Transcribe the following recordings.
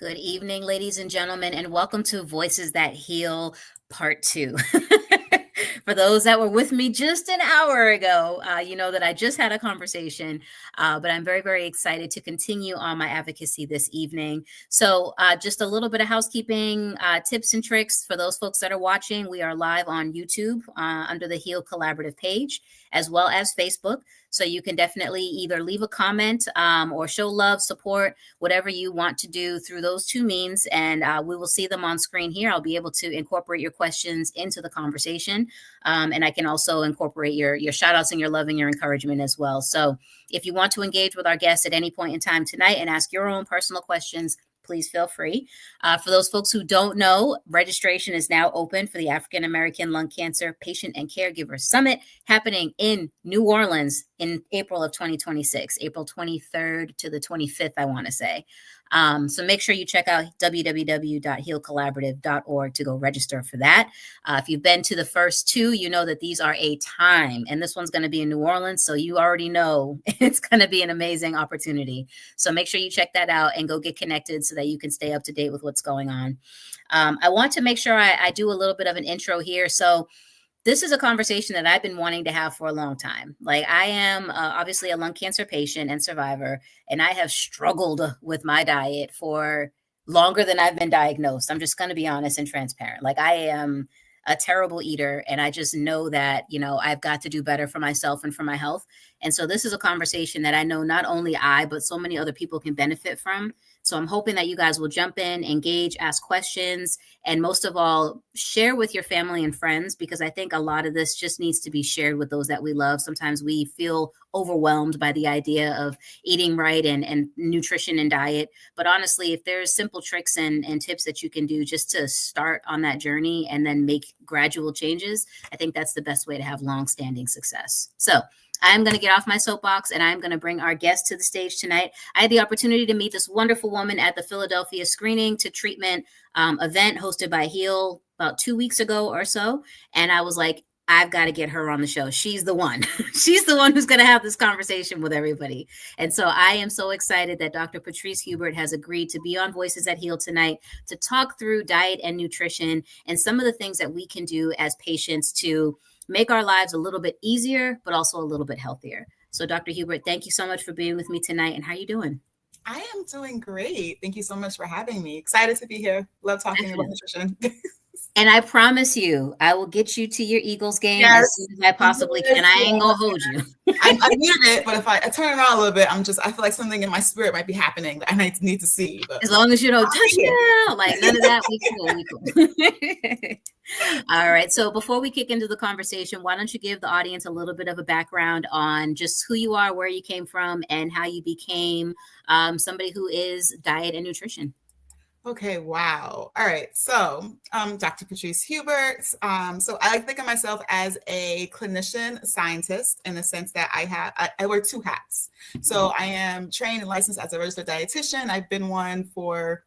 Good evening, ladies and gentlemen, and welcome to Voices That Heal Part 2. For those that were with me just an hour ago, you know that I just had a conversation, but I'm very, very excited to continue on my advocacy this evening. So just a little bit of housekeeping tips and tricks for those folks that are watching. We are live on YouTube under the Heal Collaborative page, as well as Facebook. So you can definitely either leave a comment or show love, support, whatever you want to do through those two means. And we will see them on screen here. I'll be able to incorporate your questions into the conversation. And I can also incorporate your shout outs and your love and your encouragement as well. So if you want to engage with our guests at any point in time tonight and ask your own personal questions, please feel free. For those folks who don't know, registration is now open for the African American Lung Cancer Patient and Caregiver Summit happening in New Orleans in April of 2026, April 23rd to the 25th, I want to say. So make sure you check out www.healcollaborative.org to go register for that. If you've been to the first two, you know that these are a time, and this one's going to be in New Orleans. So you already know it's going to be an amazing opportunity. So make sure you check that out and go get connected so that you can stay up to date with what's going on. I want to make sure I do a little bit of an intro here. So this is a conversation that I've been wanting to have for a long time. Like, I am obviously a lung cancer patient and survivor, and I have struggled with my diet for longer than I've been diagnosed. I'm just going to be honest and transparent. Like, I am a terrible eater, and I just know that, you know, I've got to do better for myself and for my health. And so this is a conversation that I know not only I, but so many other people can benefit from. So I'm hoping that you guys will jump in, engage, ask questions, and most of all, share with your family and friends, because I think a lot of this just needs to be shared with those that we love. Sometimes we feel overwhelmed by the idea of eating right and nutrition and diet. But honestly, if there's simple tricks and tips that you can do just to start on that journey and then make gradual changes, I think that's the best way to have long-standing success. So I'm going to get off my soapbox and I'm going to bring our guest to the stage tonight. I had the opportunity to meet this wonderful woman at the Philadelphia Screening to Treatment event hosted by Heal about 2 weeks ago or so. And I was like, I've got to get her on the show. She's the one. She's the one who's going to have this conversation with everybody. And so I am so excited that Dr. Patrice Hubert has agreed to be on Voices That Heal tonight to talk through diet and nutrition and some of the things that we can do as patients to make our lives a little bit easier, but also a little bit healthier. So Dr. Hubert, thank you so much for being with me tonight. And how are you doing? I am doing great. Thank you so much for having me. Excited to be here. Love talking about nutrition. And I promise you, I will get you to your Eagles game as soon as I possibly can. I ain't gonna hold you. I muted it, but if I turn around a little bit, I feel like something in my spirit might be happening that I need to see. But as long as you don't touch it, like none of that, we cool. All right. So before we kick into the conversation, why don't you give the audience a little bit of a background on just who you are, where you came from, and how you became somebody who is diet and nutrition. Okay, wow. All right. So Dr. Patrice Hubert. So I like to think of myself as a clinician scientist in the sense that I wear two hats. So I am trained and licensed as a registered dietitian. I've been one for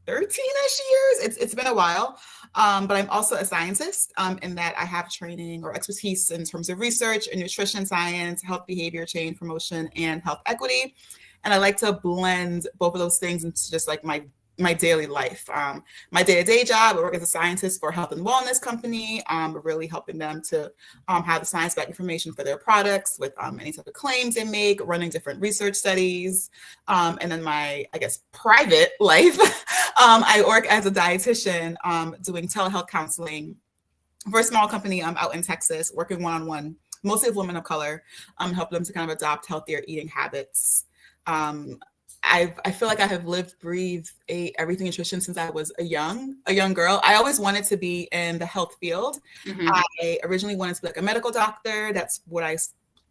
13-ish years. It's been a while. But I'm also a scientist in that I have training or expertise in terms of research in nutrition science, health behavior change promotion, and health equity. And I like to blend both of those things into just like my daily life. My day-to-day job, I work as a scientist for a health and wellness company, really helping them to have the science-backed information for their products with any type of claims they make, running different research studies. And then my, private life, I work as a dietitian doing telehealth counseling for a small company out in Texas, working one-on-one, mostly with women of color, helping them to kind of adopt healthier eating habits. I feel like I have lived, breathed, ate everything nutrition since I was a young girl. I always wanted to be in the health field. Mm-hmm. I originally wanted to be like a medical doctor. That's what I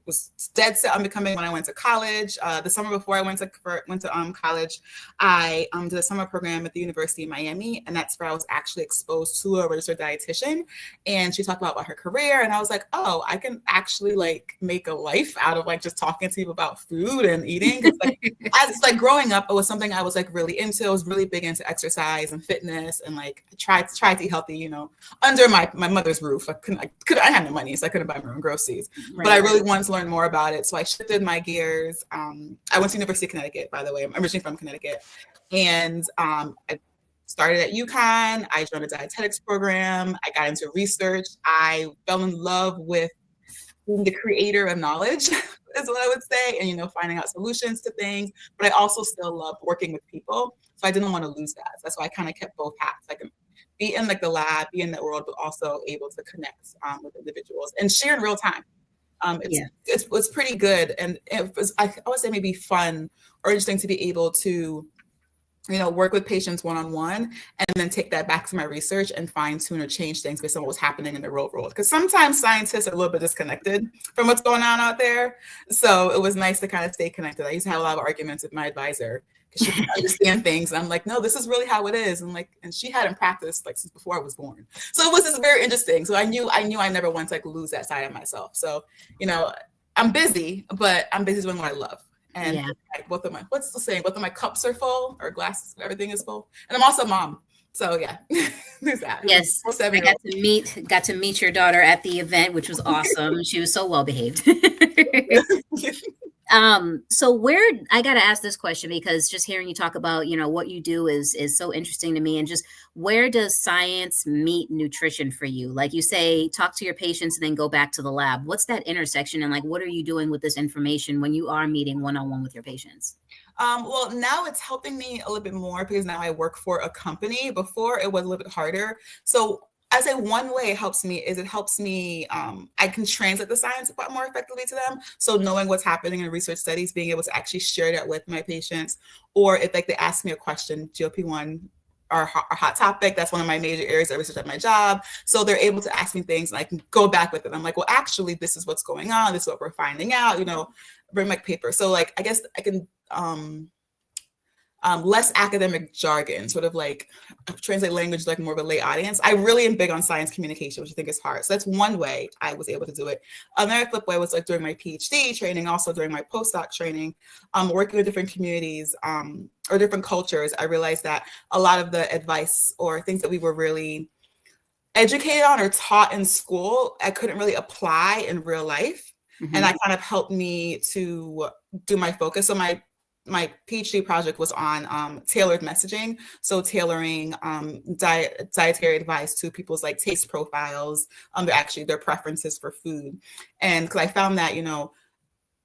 was dead set on becoming when I went to college. The summer before I went to college, I did a summer program at the University of Miami, and that's where I was actually exposed to a registered dietitian. And she talked about her career, and I was like, oh, I can actually like make a life out of like just talking to people about food and eating. As growing up, it was something I was like really into. I was really big into exercise and fitness, and like I tried to eat healthy, under my mother's roof. I had no money, so I couldn't buy my own groceries, right. But I really wanted to learn more about it. So I shifted my gears. I went to University of Connecticut, by the way. I'm originally from Connecticut. And I started at UConn. I joined a dietetics program. I got into research. I fell in love with being the creator of knowledge is what I would say, and, you know, finding out solutions to things. But I also still love working with people. So I didn't want to lose that. That's why I kind of kept both hats. I can be in like the lab, be in the world, but also able to connect with individuals and share in real time. It's pretty good. And it was, I would say, maybe fun or interesting to be able to, you know, work with patients one-on-one and then take that back to my research and fine tune or change things based on what was happening in the real world. Because sometimes scientists are a little bit disconnected from what's going on out there. So it was nice to kind of stay connected. I used to have a lot of arguments with my advisor because she could understand things. And I'm like, no, this is really how it is. And like, and she hadn't practiced like since before I was born. So it was just very interesting. So I knew I never want to like lose that side of myself. So, you know, I'm busy, but I'm busy doing what I love. And like, both of my, what's the saying? Both of my cups are full, or glasses, everything is full. And I'm also a mom. So yeah, there's that. Yes, I got to meet your daughter at the event, which was awesome. She was so well behaved. So where, I got to ask this question because just hearing you talk about, you know, what you do is so interesting to me. And just where does science meet nutrition for you? Like you say, talk to your patients and then go back to the lab. What's that intersection? And like, what are you doing with this information when you are meeting one-on-one with your patients? Well, now it's helping me a little bit more because now I work for a company. Before it was a little bit harder. So I say one way it helps me is I can translate the science quite more effectively to them. So knowing what's happening in research studies, being able to actually share that with my patients, or if like they ask me a question, GLP-1 are a hot topic. That's one of my major areas of research at my job. So they're able to ask me things and I can go back with it. I'm like, well, actually, this is what's going on. This is what we're finding out, you know, bring my paper. So like, I guess I can, less academic jargon, sort of like translate language like more of a lay audience. I really am big on science communication, which I think is hard. So that's one way I was able to do it. Another flip way was like during my PhD training, also during my postdoc training, working with different communities or different cultures. I realized that a lot of the advice or things that we were really educated on or taught in school, I couldn't really apply in real life. Mm-hmm. And that kind of helped me to do my focus. So my PhD project was on tailored messaging. So tailoring dietary advice to people's like taste profiles, their preferences for food. And because I found that, you know,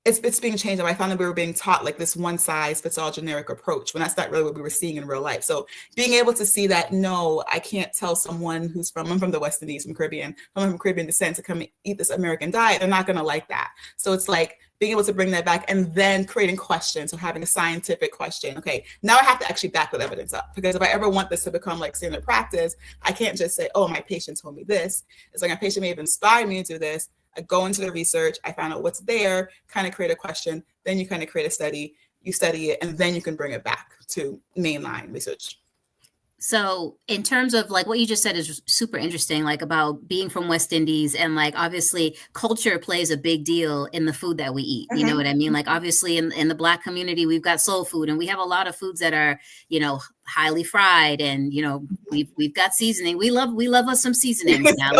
it's being changed. I found that we were being taught like this one size fits all generic approach when that's not really what we were seeing in real life. So being able to see that, no, I can't tell someone I'm from the West Indies, from Caribbean, I'm from Caribbean descent to come eat this American diet. They're not going to like that. So it's like being able to bring that back and then creating questions. So having a scientific question. Okay, now I have to actually back that evidence up, because if I ever want this to become like standard practice, I can't just say, oh, my patient told me this. It's like my patient may have inspired me to do this. I go into the research, I found out what's there, kind of create a question, then you kind of create a study, you study it, and then you can bring it back to mainline research. So in terms of like what you just said is super interesting, like about being from West Indies, and like obviously culture plays a big deal in the food that we eat. Mm-hmm. You know what I mean? Like obviously in the Black community, we've got soul food, and we have a lot of foods that are, you know, highly fried, and you know, we've got seasoning. We love us some seasonings now.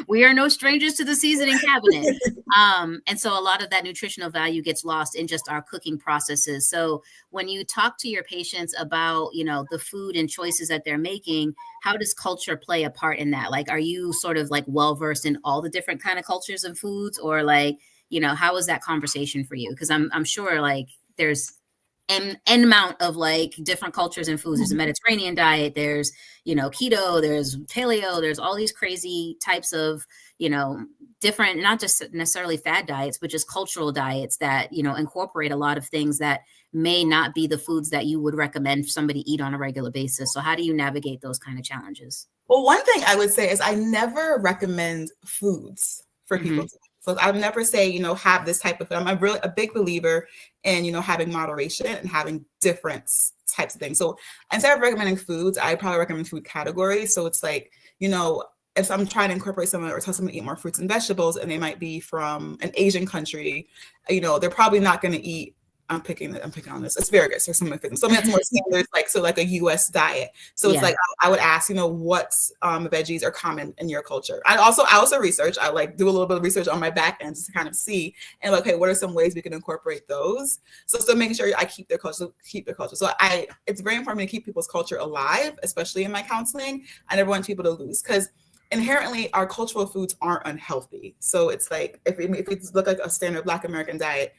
We are no strangers to the seasoning cabinet. And so a lot of that nutritional value gets lost in just our cooking processes. So when you talk to your patients about, you know, the food and choices that they're making, how does culture play a part in that? Like, are you sort of like well-versed in all the different kind of cultures and foods, or like, you know, how is that conversation for you? Because I'm sure like there's an amount of like different cultures and foods. There's a Mediterranean diet, there's, you know, keto, there's paleo, there's all these crazy types of, you know, different, not just necessarily fad diets, but just cultural diets that, you know, incorporate a lot of things that may not be the foods that you would recommend somebody eat on a regular basis. So how do you navigate those kind of challenges? Well, one thing I would say is I never recommend foods for people to. So I would never say, you know, have this type of food. I'm a big believer in, you know, having moderation and having different types of things. So instead of recommending foods, I probably recommend food categories. So it's like, you know, if I'm trying to incorporate someone or tell someone to eat more fruits and vegetables, and they might be from an Asian country, you know, they're probably not going to eat I'm picking on this asparagus or something that's more standard, like a U.S. diet. So it's like I would ask, what veggies are common in your culture. I also research. I like do a little bit of research on my back end just to kind of see and like, hey, what are some ways we can incorporate those? So still making sure I keep their culture. So it's very important to keep people's culture alive, especially in my counseling. I never want people to lose because inherently our cultural foods aren't unhealthy. So it's like if you look like a standard Black American diet,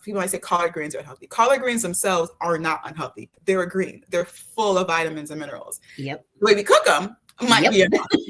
people might say collard greens are unhealthy. Collard greens themselves are not unhealthy. They're a green. They're full of vitamins and minerals. Yep. The way we cook them might be unhealthy.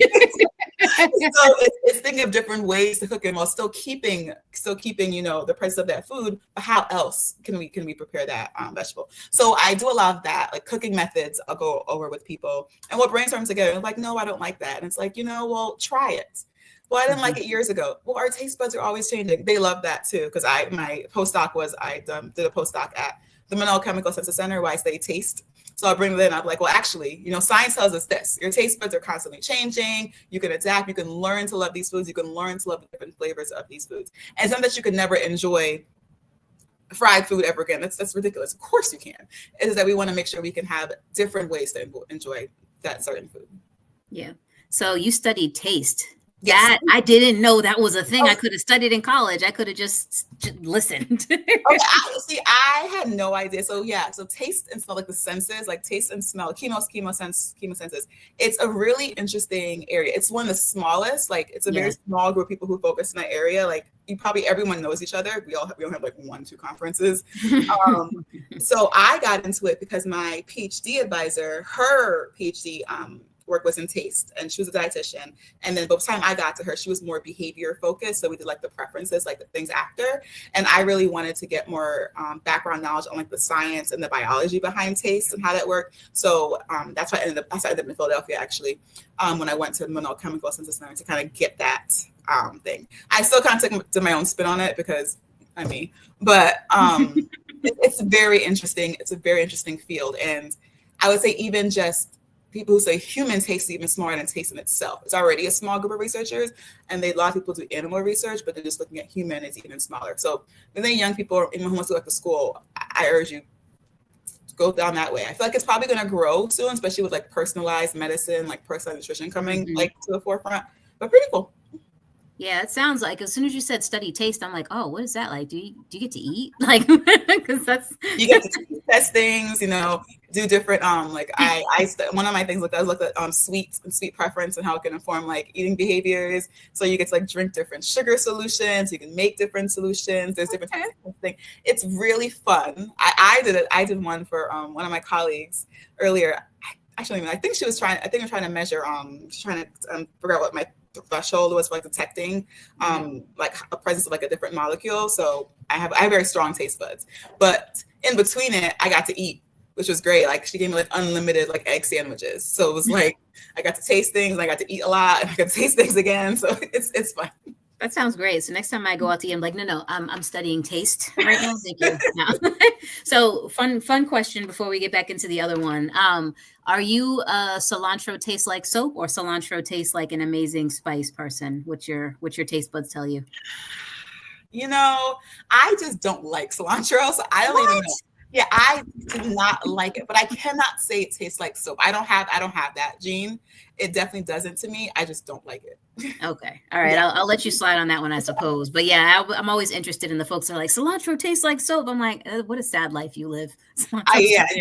So it's thinking of different ways to cook it while still keeping the presence of that food. But how else can we prepare that vegetable? So I do a lot of that, like cooking methods. I'll go over with people and we'll brainstorm together. I'm like, no, I don't like that, and it's like, well, try it. Well, I didn't like it years ago. Well, our taste buds are always changing. They love that too, because my postdoc was I did a postdoc at the Mineral Chemical Sensory Center where I study taste. So I'll bring them in. I'm like, well, actually, science tells us this. Your taste buds are constantly changing. You can adapt. You can learn to love these foods. You can learn to love the different flavors of these foods. And it's not that you could never enjoy fried food ever again. That's ridiculous. Of course you can. It is that we want to make sure we can have different ways to enjoy that certain food. Yeah. So you studied taste. Yes. That I didn't know that was a thing. I could have studied in college. I could have just listened. I had no idea. So taste and smell, like the senses, like taste and smell, chemosenses. It's a really interesting area. It's one of the smallest. Like it's a very small group of people who focus in that area. Like everyone knows each other. We don't have like 1-2 conferences. So I got into it because my PhD advisor, her PhD work was in taste, and she was a dietitian. And then by the time I got to her, she was more behavior focused. So we did like the preferences, like the things after. And I really wanted to get more background knowledge on like the science and the biology behind taste and how that worked. So that's why I ended up in Philadelphia actually, when I went to the Mineral Chemical Sensory Center to kind of get that thing. I still kind of took my own spin on it because but it's very interesting. It's a very interesting field. And I would say even just people who say human taste is even smaller than taste in itself. It's already a small group of researchers, and a lot of people do animal research, but they're just looking at human, it's even smaller. So when they're young people, even who wants to go back to school, I urge you to go down that way. I feel like it's probably going to grow soon, especially with like personalized medicine, like personalized nutrition coming like to the forefront. But pretty cool. Yeah, it sounds like as soon as you said study taste, I'm like, oh, what is that like? Do you get to eat? Like, because that's you get to test things, do different like one of my things I looked at sweets and sweet preference and how it can inform like eating behaviors. So you get to like drink different sugar solutions, you can make different solutions, there's different things. It's really fun. I did one for one of my colleagues earlier. I think she was trying to measure trying to figure out what my threshold was for like detecting like a presence of like a different molecule. So I have very strong taste buds, but in between it I got to eat, which was great. Like she gave me like unlimited like egg sandwiches, so it was like I got to taste things, I got to eat a lot, and I got to taste things again, so it's fun. That sounds great. So next time I go out to eat, I'm like, no, I'm studying taste right now. Thank you. No. So fun question before we get back into the other one. Are you a cilantro tastes like soap or cilantro tastes like an amazing spice person? What's your taste buds tell you? I just don't like cilantro, so I don't even know. Yeah, I do not like it, but I cannot say it tastes like soap. I don't have that gene. It definitely doesn't to me. I just don't like it. Okay. All right. Yeah. I'll let you slide on that one, I suppose. But yeah, I'm always interested in the folks that are like, cilantro tastes like soap. I'm like, what a sad life you live. No. I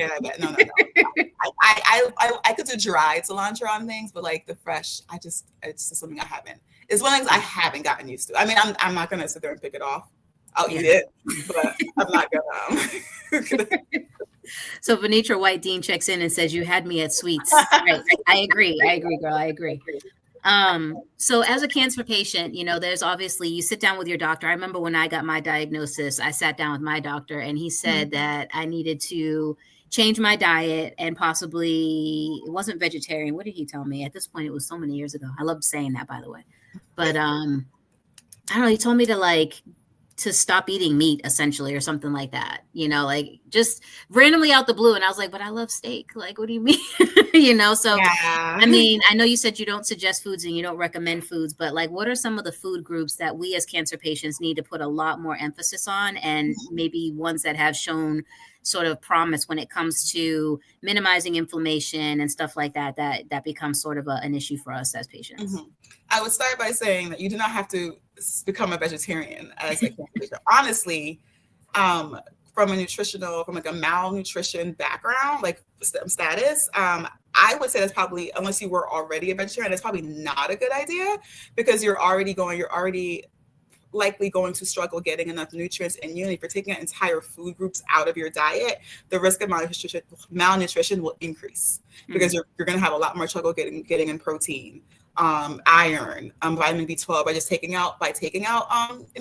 could do dried cilantro on things, but like the fresh, it's just something I haven't. It's one of the things I haven't gotten used to. I mean, I'm not going to sit there and pick it off. I'll eat it, but I'm not gonna. So Venetra White Dean checks in and says, "You had me at sweets." Right. I agree, girl. I agree. So as a cancer patient, there's obviously you sit down with your doctor. I remember when I got my diagnosis, I sat down with my doctor and he said that I needed to change my diet and possibly it wasn't vegetarian. What did he tell me? At this point, it was so many years ago. I loved saying that, by the way. But I don't know. He told me to to stop eating meat essentially, or something like that, like just randomly out the blue. And I was like, but I love steak. Like, what do you mean? So, Yeah. I mean, I know you said you don't suggest foods and you don't recommend foods, but like, what are some of the food groups that we as cancer patients need to put a lot more emphasis on, and maybe ones that have shown sort of promise when it comes to minimizing inflammation and stuff like that becomes sort of an issue for us as patients? I would start by saying that you do not have to become a vegetarian as a cancer patient. Honestly, from like a malnutrition background, like status, I would say that's probably, unless you were already a vegetarian, that's probably not a good idea, because you're already likely going to struggle getting enough nutrients in you. And if you're taking entire food groups out of your diet, the risk of malnutrition will increase, because you're going to have a lot more trouble getting in protein, iron, vitamin B12 by taking out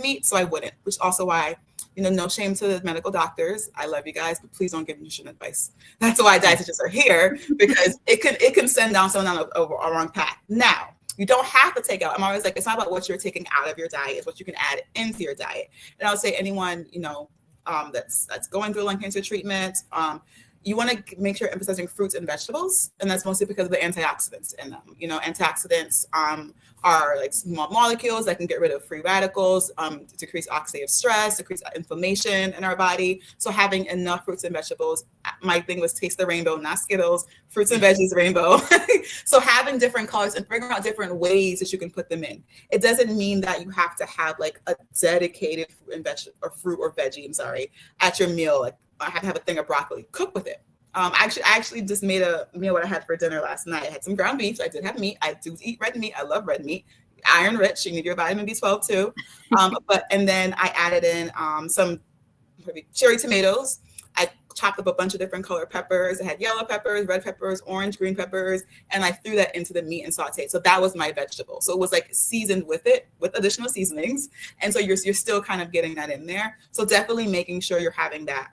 meat. So I wouldn't, which is also why, no shame to the medical doctors. I love you guys, but please don't give nutrition advice. That's why dietitians are here, because it can send down someone on a wrong path. Now, you don't have to take out. I'm always like, it's not about what you're taking out of your diet, it's what you can add into your diet. And I would say anyone, that's going through lung cancer treatment, you want to make sure you're emphasizing fruits and vegetables, and that's mostly because of the antioxidants in them. Antioxidants are like small molecules that can get rid of free radicals, decrease oxidative stress, decrease inflammation in our body. So having enough fruits and vegetables, my thing was taste the rainbow, not Skittles, fruits and veggies rainbow. So having different colors and figuring out different ways that you can put them in. It doesn't mean that you have to have like a dedicated fruit or veggie, at your meal. Like, I have to have a thing of broccoli. Cook with it. I actually just made a meal what I had for dinner last night. I had some ground beef. I did have meat. I do eat red meat. I love red meat. Iron rich. You need your vitamin B12 too. And then I added in some cherry tomatoes. I chopped up a bunch of different color peppers. I had yellow peppers, red peppers, orange, green peppers, and I threw that into the meat and sauteed. So that was my vegetable. So it was like seasoned with additional seasonings. And so you're still kind of getting that in there. So definitely making sure you're having that.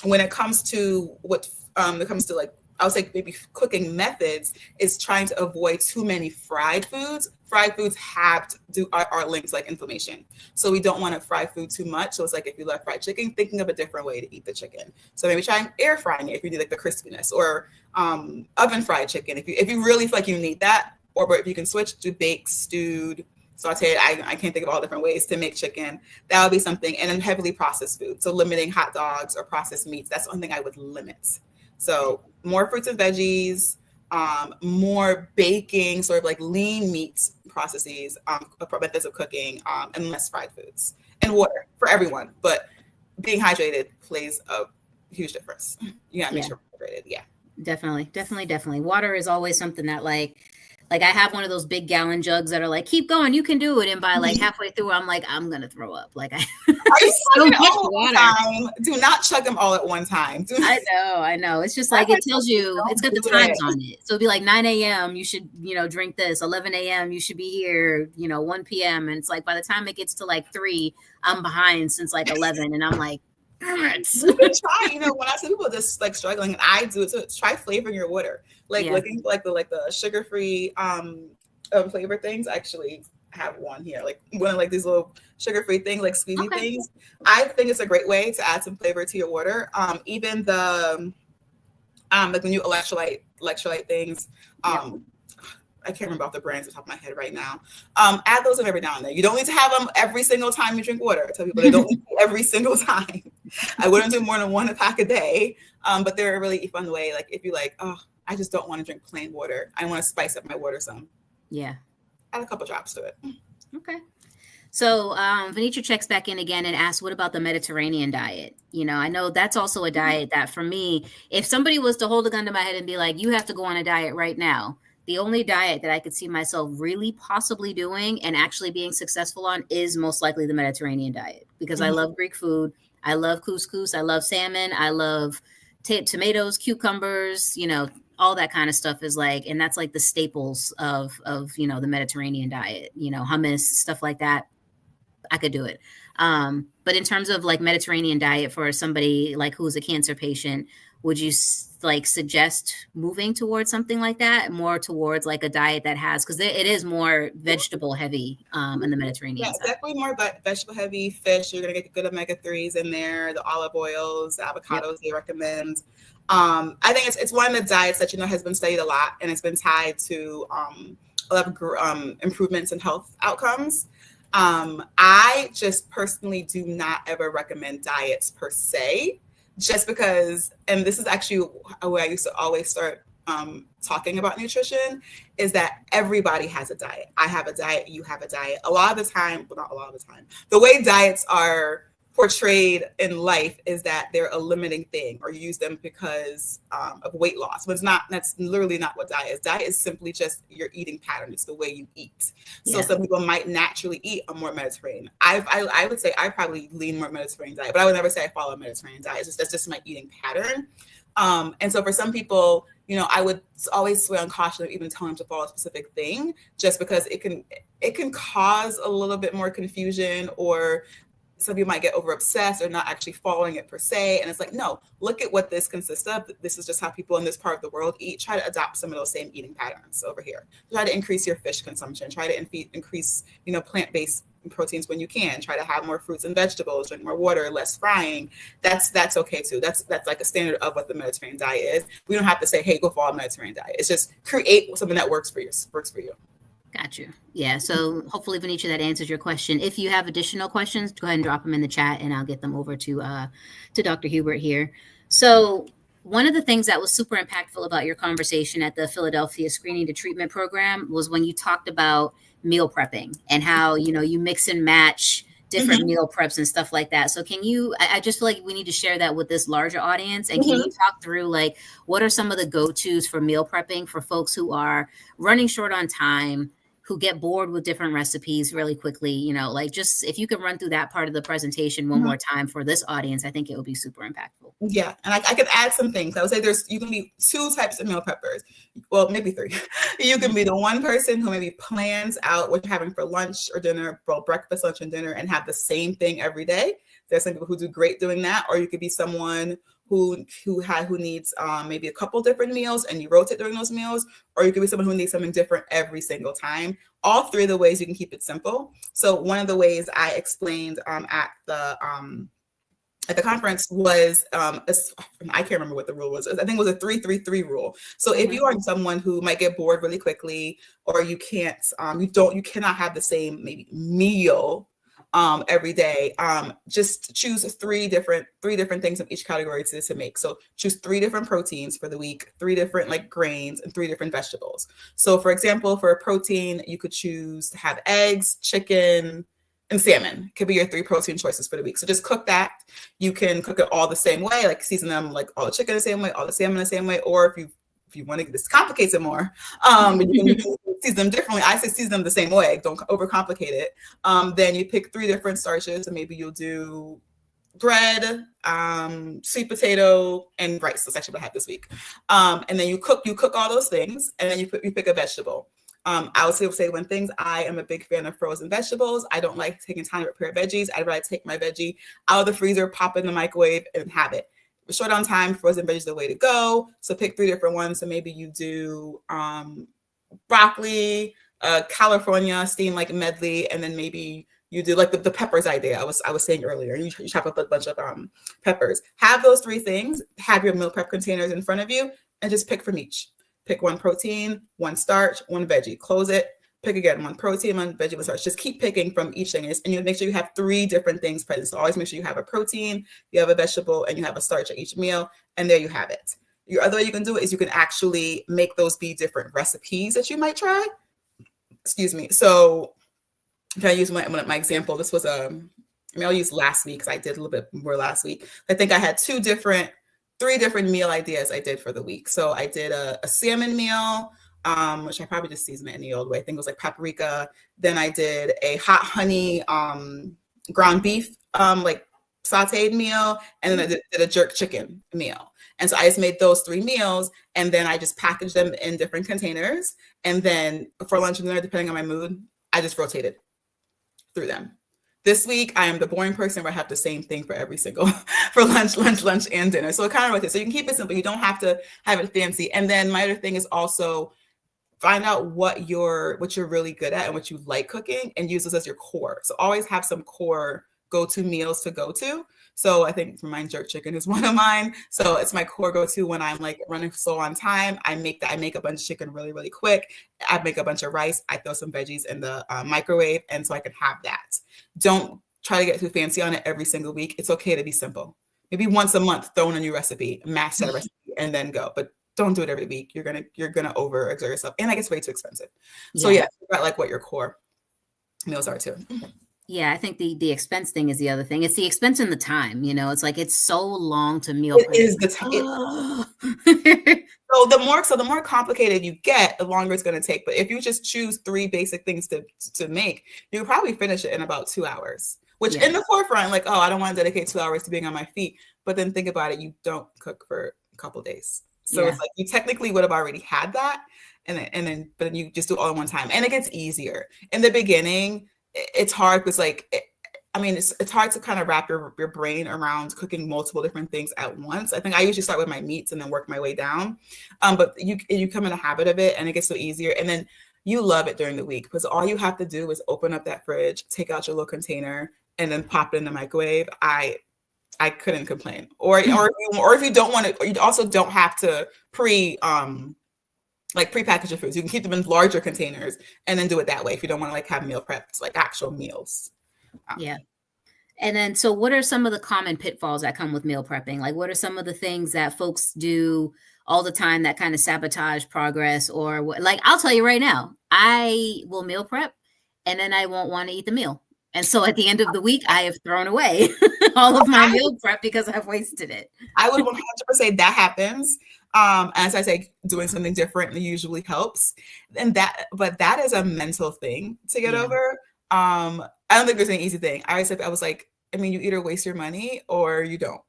When it comes to like, I would say maybe cooking methods, is trying to avoid too many fried foods. Fried foods are linked to like inflammation. So we don't want to fry food too much. So it's like, if you love fried chicken, thinking of a different way to eat the chicken. So maybe try air frying it if you need like the crispiness, or oven fried chicken if you really feel like you need that. Or if you can switch to baked, stewed, sauteed. I can't think of all different ways to make chicken. That would be something. And then heavily processed food. So limiting hot dogs or processed meats. That's one thing I would limit. So more fruits and veggies, more baking, sort of like lean meats processes, methods of cooking, and less fried foods. And water for everyone. But being hydrated plays a huge difference. You gotta make sure you're hydrated. Yeah. Definitely. Water is always something that like I have one of those big gallon jugs that are like, keep going, you can do it. And by like halfway through, I'm like, I'm going to throw up. Like, are you so much water? Do not chug them all at one time. I know. It's just like, it tells you, it's got the times on it. So it'd be like 9 a.m. you should, drink this. 11 a.m. you should be here, 1 p.m. And it's like, by the time it gets to like 3, I'm behind since like 11. And I'm like, you can try, when I see people just like struggling, and I do it too, try flavoring your water, looking for the sugar-free flavor things. I actually have one here, like one of like these little sugar-free things, like squeezy things. I think it's a great way to add some flavor to your water. Even the like the new electrolyte things. I can't remember off the brands off the top of my head right now. Add those in every now and then. You don't need to have them every single time you drink water. I tell people they don't need to every single time. I wouldn't do more than 1 pack a day. But they're a really fun way. Like if you like, I just don't want to drink plain water. I want to spice up my water some. Yeah. Add a couple drops to it. Okay. So Venetia checks back in again and asks, what about the Mediterranean diet? I know that's also a diet that for me, if somebody was to hold a gun to my head and be like, you have to go on a diet right now, the only diet that I could see myself really possibly doing and actually being successful on is most likely the Mediterranean diet, because I love Greek food. I love couscous. I love salmon. I love tomatoes, cucumbers, all that kind of stuff is like, and that's like the staples of the Mediterranean diet, hummus, stuff like that. I could do it. But in terms of like Mediterranean diet for somebody like who's a cancer patient, would you like suggest moving towards something like that, more towards like a diet that has, because it is more vegetable heavy in the Mediterranean Yeah, side. definitely more vegetable heavy fish. You're gonna get good omega-3s in there, the olive oils, the avocados Yep. they recommend. I think it's one of the diets that has been studied a lot, and it's been tied to a lot of improvements in health outcomes. I just personally do not ever recommend diets per se, just because, and this is actually where I used to always start talking about nutrition, is that everybody has a diet. I have a diet, you have a diet. A lot of the time, well, not a lot of the time, the way diets are portrayed in life is that they're a limiting thing, or you use them because of weight loss. But that's literally not what diet is. Diet is simply just your eating pattern. It's the way you eat. So some people might naturally eat a more Mediterranean. I would say I probably lean more Mediterranean diet, but I would never say I follow a Mediterranean diet. That's just my eating pattern. And so for some people, I would always sway on caution of even telling them to follow a specific thing, just because it can cause a little bit more confusion, or some people might get over obsessed or not actually following it per se. And it's like, no, look at what this consists of. This is just how people in this part of the world eat. Try to adopt some of those same eating patterns over here. Try to increase your fish consumption. Try to increase, plant-based proteins when you can. Try to have more fruits and vegetables, drink more water, less frying. That's okay too. That's like a standard of what the Mediterranean diet is. We don't have to say, hey, go follow a Mediterranean diet. It's just create something that works for you. Got you. Yeah. So hopefully, Venetia, that answers your question. If you have additional questions, go ahead and drop them in the chat, and I'll get them over to Dr. Hubert here. So one of the things that was super impactful about your conversation at the Philadelphia Screening to Treatment program was when you talked about meal prepping and how, you mix and match different meal preps and stuff like that. So I just feel like we need to share that with this larger audience. And can you talk through, like, what are some of the go-tos for meal prepping for folks who are running short on time, who get bored with different recipes really quickly? Just if you could run through that part of the presentation one more time for this audience, I think it would be super impactful. Yeah. And I could add some things. I would say you can be two types of meal preppers. Well, maybe three. You can be the one person who maybe plans out what you're having for lunch or dinner, both breakfast, lunch, and dinner, and have the same thing every day. There's some people who do great doing that. Or you could be someone who needs maybe a couple different meals, and you rotate during those meals. Or you could be someone who needs something different every single time. All three of the ways you can keep it simple. So one of the ways I explained at the conference was, I can't remember what the rule was. I think it was a 3-3-3 rule. So if you are someone who might get bored really quickly, or you can't, you cannot have the same maybe meal every day, just choose three different things in each category to make. So choose 3 different proteins for the week, 3 different grains, and 3 different vegetables. So for example, for a protein, you could choose to have eggs, chicken, and salmon could be your 3 protein choices for the week. So just cook that. You can cook it all the same way, like season them like all the chicken the same way, all the salmon the same way. Or if you want to, this complicates it more, you can season them differently. I say season them the same way. Don't overcomplicate it. Then you pick 3 different starches, and maybe you'll do bread, sweet potato, and rice. That's actually what I had this week. And then you cook all those things, and then you pick a vegetable. I would say one thing, I am a big fan of frozen vegetables. I don't like taking time to prepare veggies. I'd rather take my veggie out of the freezer, pop it in the microwave, and have it. Short on time, frozen veggies is the way to go. So pick 3 different ones. So maybe you do broccoli, California steamed medley, and then maybe you do the peppers idea I was saying earlier. You chop up a bunch of peppers. Have those 3 things. Have your meal prep containers in front of you, and just pick from each. Pick 1 protein, 1 starch, 1 veggie. Close it. Pick again 1 protein, 1 veggie, 1 starch. Just keep picking from each thing, and you make sure you have 3 different things present. So always make sure you have a protein, you have a vegetable, and you have a starch at each meal, and there you have it. Your other way you can do it is you can actually make those be different recipes that you might try. Excuse me. So can I use my example? This was I'll use last week because I did a little bit more last week. I think I had 3 different meal ideas I did for the week. So I did a salmon meal, which I probably just seasoned it in the old way. I think it was paprika. Then I did a hot honey ground beef sauteed meal, and then I did a jerk chicken meal. And so I just made those 3 meals, and then I just packaged them in different containers. And then for lunch and dinner, depending on my mood, I just rotated through them. This week, I am the boring person where I have the same thing for every single, for lunch, and dinner. So it kind of like this. So you can keep it simple. You don't have to have it fancy. And then my other thing is also find out what you're really good at and what you like cooking, and use this as your core. So always have some core go-to meals to go to. So I think for mine, jerk chicken is one of mine. So it's my core go-to when I'm like running slow on time. I make a bunch of chicken really, really quick. I make a bunch of rice. I throw some veggies in the microwave, and so I can have that. Don't try to get too fancy on it every single week. It's okay to be simple. Maybe once a month, throw in a new recipe, master that recipe, and then go. But don't do it every week. You're gonna overexert yourself, and that gets way too expensive. So yeah, figure out like what your core meals are too. Yeah, I think the expense thing is the other thing. It's the expense and the time. You know, it's like it's so long to meal prep. It is the time. So the more complicated you get, the longer it's going to take. But if you just choose 3 basic things to make, you can probably finish it in about 2 hours. Which in the forefront, like, oh, I don't want to dedicate 2 hours to being on my feet. But then think about it, you don't cook for a couple days. So it's like you technically would have already had that, and then you just do it all in one time, and it gets easier. In the beginning, it's hard because it's hard to kind of wrap your brain around cooking multiple different things at once. I think I usually start with my meats and then work my way down. But you come in a habit of it, and it gets so easier, and then you love it during the week because all you have to do is open up that fridge, take out your little container, and then pop it in the microwave. I couldn't complain. Or if you don't want to, or you also don't have to prepackage your foods. You can keep them in larger containers and then do it that way if you don't want to like have meal preps, like actual meals. Yeah. And then, so what are some of the common pitfalls that come with meal prepping? Like, what are some of the things that folks do all the time that kind of sabotage progress? Or like, I'll tell you right now, I will meal prep and then I won't want to eat the meal. And so at the end of the week, I have thrown away all of my meal prep because I've wasted it. I would 100% say that happens. As I say, doing something different usually helps. But that is a mental thing to get over. I don't think there's any easy thing. I was like, I mean, you either waste your money or you don't.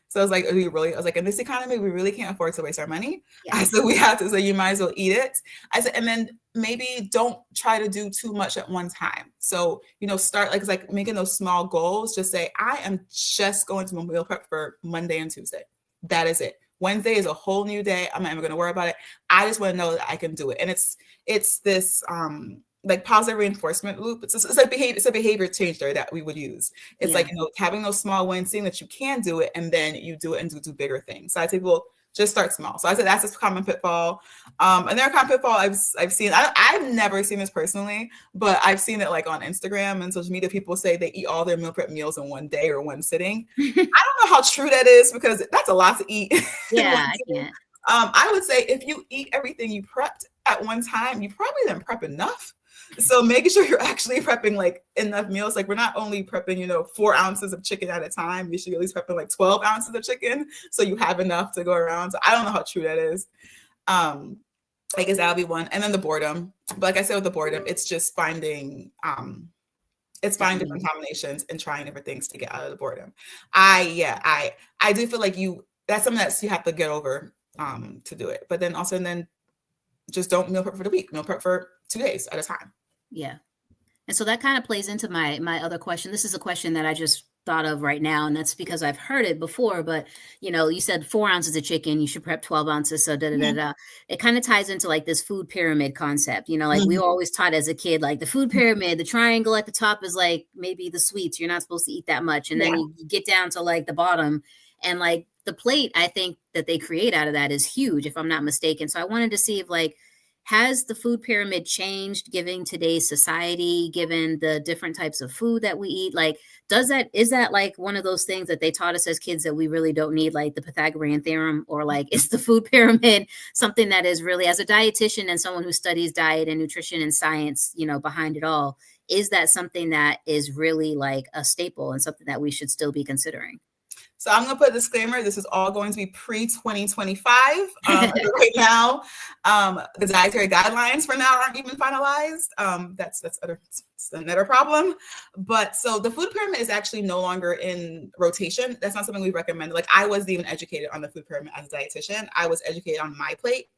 So I was like, in this economy, we really can't afford to waste our money. I said, we have to, so you might as well eat it. I said, and then maybe don't try to do too much at one time. So, start like making those small goals. Just say, I am just going to meal prep for Monday and Tuesday. That is it. Wednesday is a whole new day. I'm not even going to worry about it. I just want to know that I can do it. And it's this, like positive reinforcement loop. It's a behavior change there that we would use. It's like, having those small wins, seeing that you can do it, and then you do it and do bigger things. So I say, well, just start small. So I said that's a common pitfall. And there are common pitfall I've seen. I've never seen this personally, but I've seen it like on Instagram and social media. People say they eat all their meal prep meals in one day or one sitting. I don't know how true that is because that's a lot to eat. Yeah, I can't. I would say if you eat everything you prepped at one time, you probably didn't prep enough. So making sure you're actually prepping like enough meals. Like we're not only prepping, 4 ounces of chicken at a time. You should at least prepping like 12 ounces of chicken. So you have enough to go around. So I don't know how true that is. I guess that'll be one. And then the boredom. But like I said, with the boredom, it's just finding, different combinations and trying different things to get out of the boredom. I do feel like that's something that you have to get over to do it. But then just don't meal prep for the week. Meal prep for 2 days at a time. Yeah. And so that kind of plays into my other question. This is a question that I just thought of right now, and that's because I've heard it before, but you said 4 ounces of chicken, you should prep 12 ounces. So It kind of ties into like this food pyramid concept, like we were always taught as a kid, like the food pyramid, the triangle at the top is like maybe the sweets. You're not supposed to eat that much. And then you get down to like the bottom, and like the plate, I think that they create out of that is huge, if I'm not mistaken. So I wanted to see if has the food pyramid changed given today's society, given the different types of food that we eat? Like, is that like one of those things that they taught us as kids that we really don't need, like the Pythagorean theorem, or like is the food pyramid something that is really, as a dietitian and someone who studies diet and nutrition and science, behind it all, is that something that is really like a staple and something that we should still be considering? So I'm going to put a disclaimer. This is all going to be pre-2025 right now. The dietary guidelines for now aren't even finalized. That's another problem. But so the food pyramid is actually no longer in rotation. That's not something we recommend. Like I wasn't even educated on the food pyramid as a dietitian. I was educated on my plate.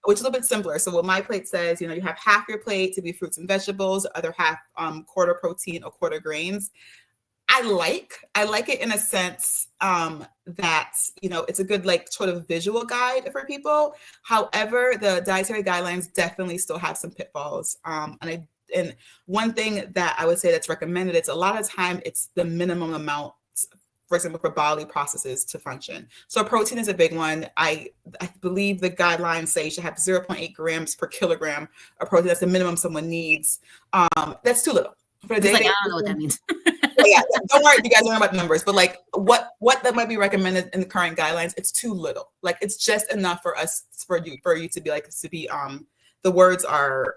which is a little bit simpler. So what my plate says, you have half your plate to be fruits and vegetables, the other half quarter protein or quarter grains. I like it in a sense that, it's a good sort of visual guide for people. However, the dietary guidelines definitely still have some pitfalls. And one thing that I would say that's recommended, it's a lot of time, it's the minimum amount, for example, for bodily processes to function. So protein is a big one. I believe the guidelines say you should have 0.8 grams per kilogram of protein. That's the minimum someone needs. That's too little. For a day, I don't know what that means. Yeah, don't worry, you guys don't know about the numbers, but what that might be recommended in the current guidelines, it's too little. It's just enough for you to be the words are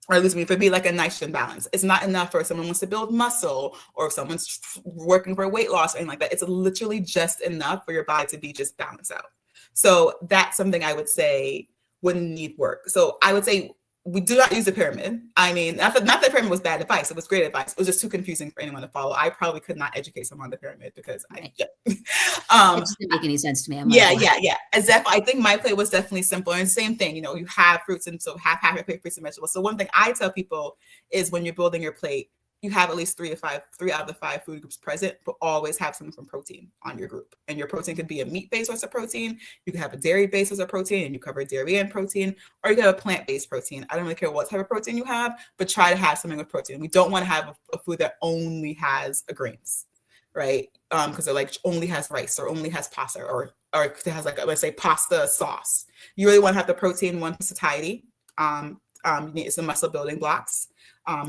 or at least for be like a nitrogen balance. It's not enough for if someone wants to build muscle or if someone's working for weight loss or anything like that. It's literally just enough for your body to be just balanced out. So that's something I would say wouldn't need work. So I would say we do not use the pyramid. I mean, not that the pyramid was bad advice. It was great advice. It was just too confusing for anyone to follow. I probably could not educate someone on the pyramid because it just didn't make any sense to me. Yeah. Exactly. I think my plate was definitely simpler. And same thing, you have fruits, and so half your plate fruits and vegetables. So one thing I tell people is when you're building your plate, you have at least 3 out of the 5 food groups present, but always have something from protein on your group. And your protein could be a meat-based source of protein. You can have a dairy-based source of protein, and you cover dairy and protein, or you can have a plant-based protein. I don't really care what type of protein you have, but try to have something with protein. We don't want to have a food that only has grains, right? Because it only has rice or only has pasta or it has let's say pasta sauce. You really want to have the protein one for satiety. You need some muscle building blocks.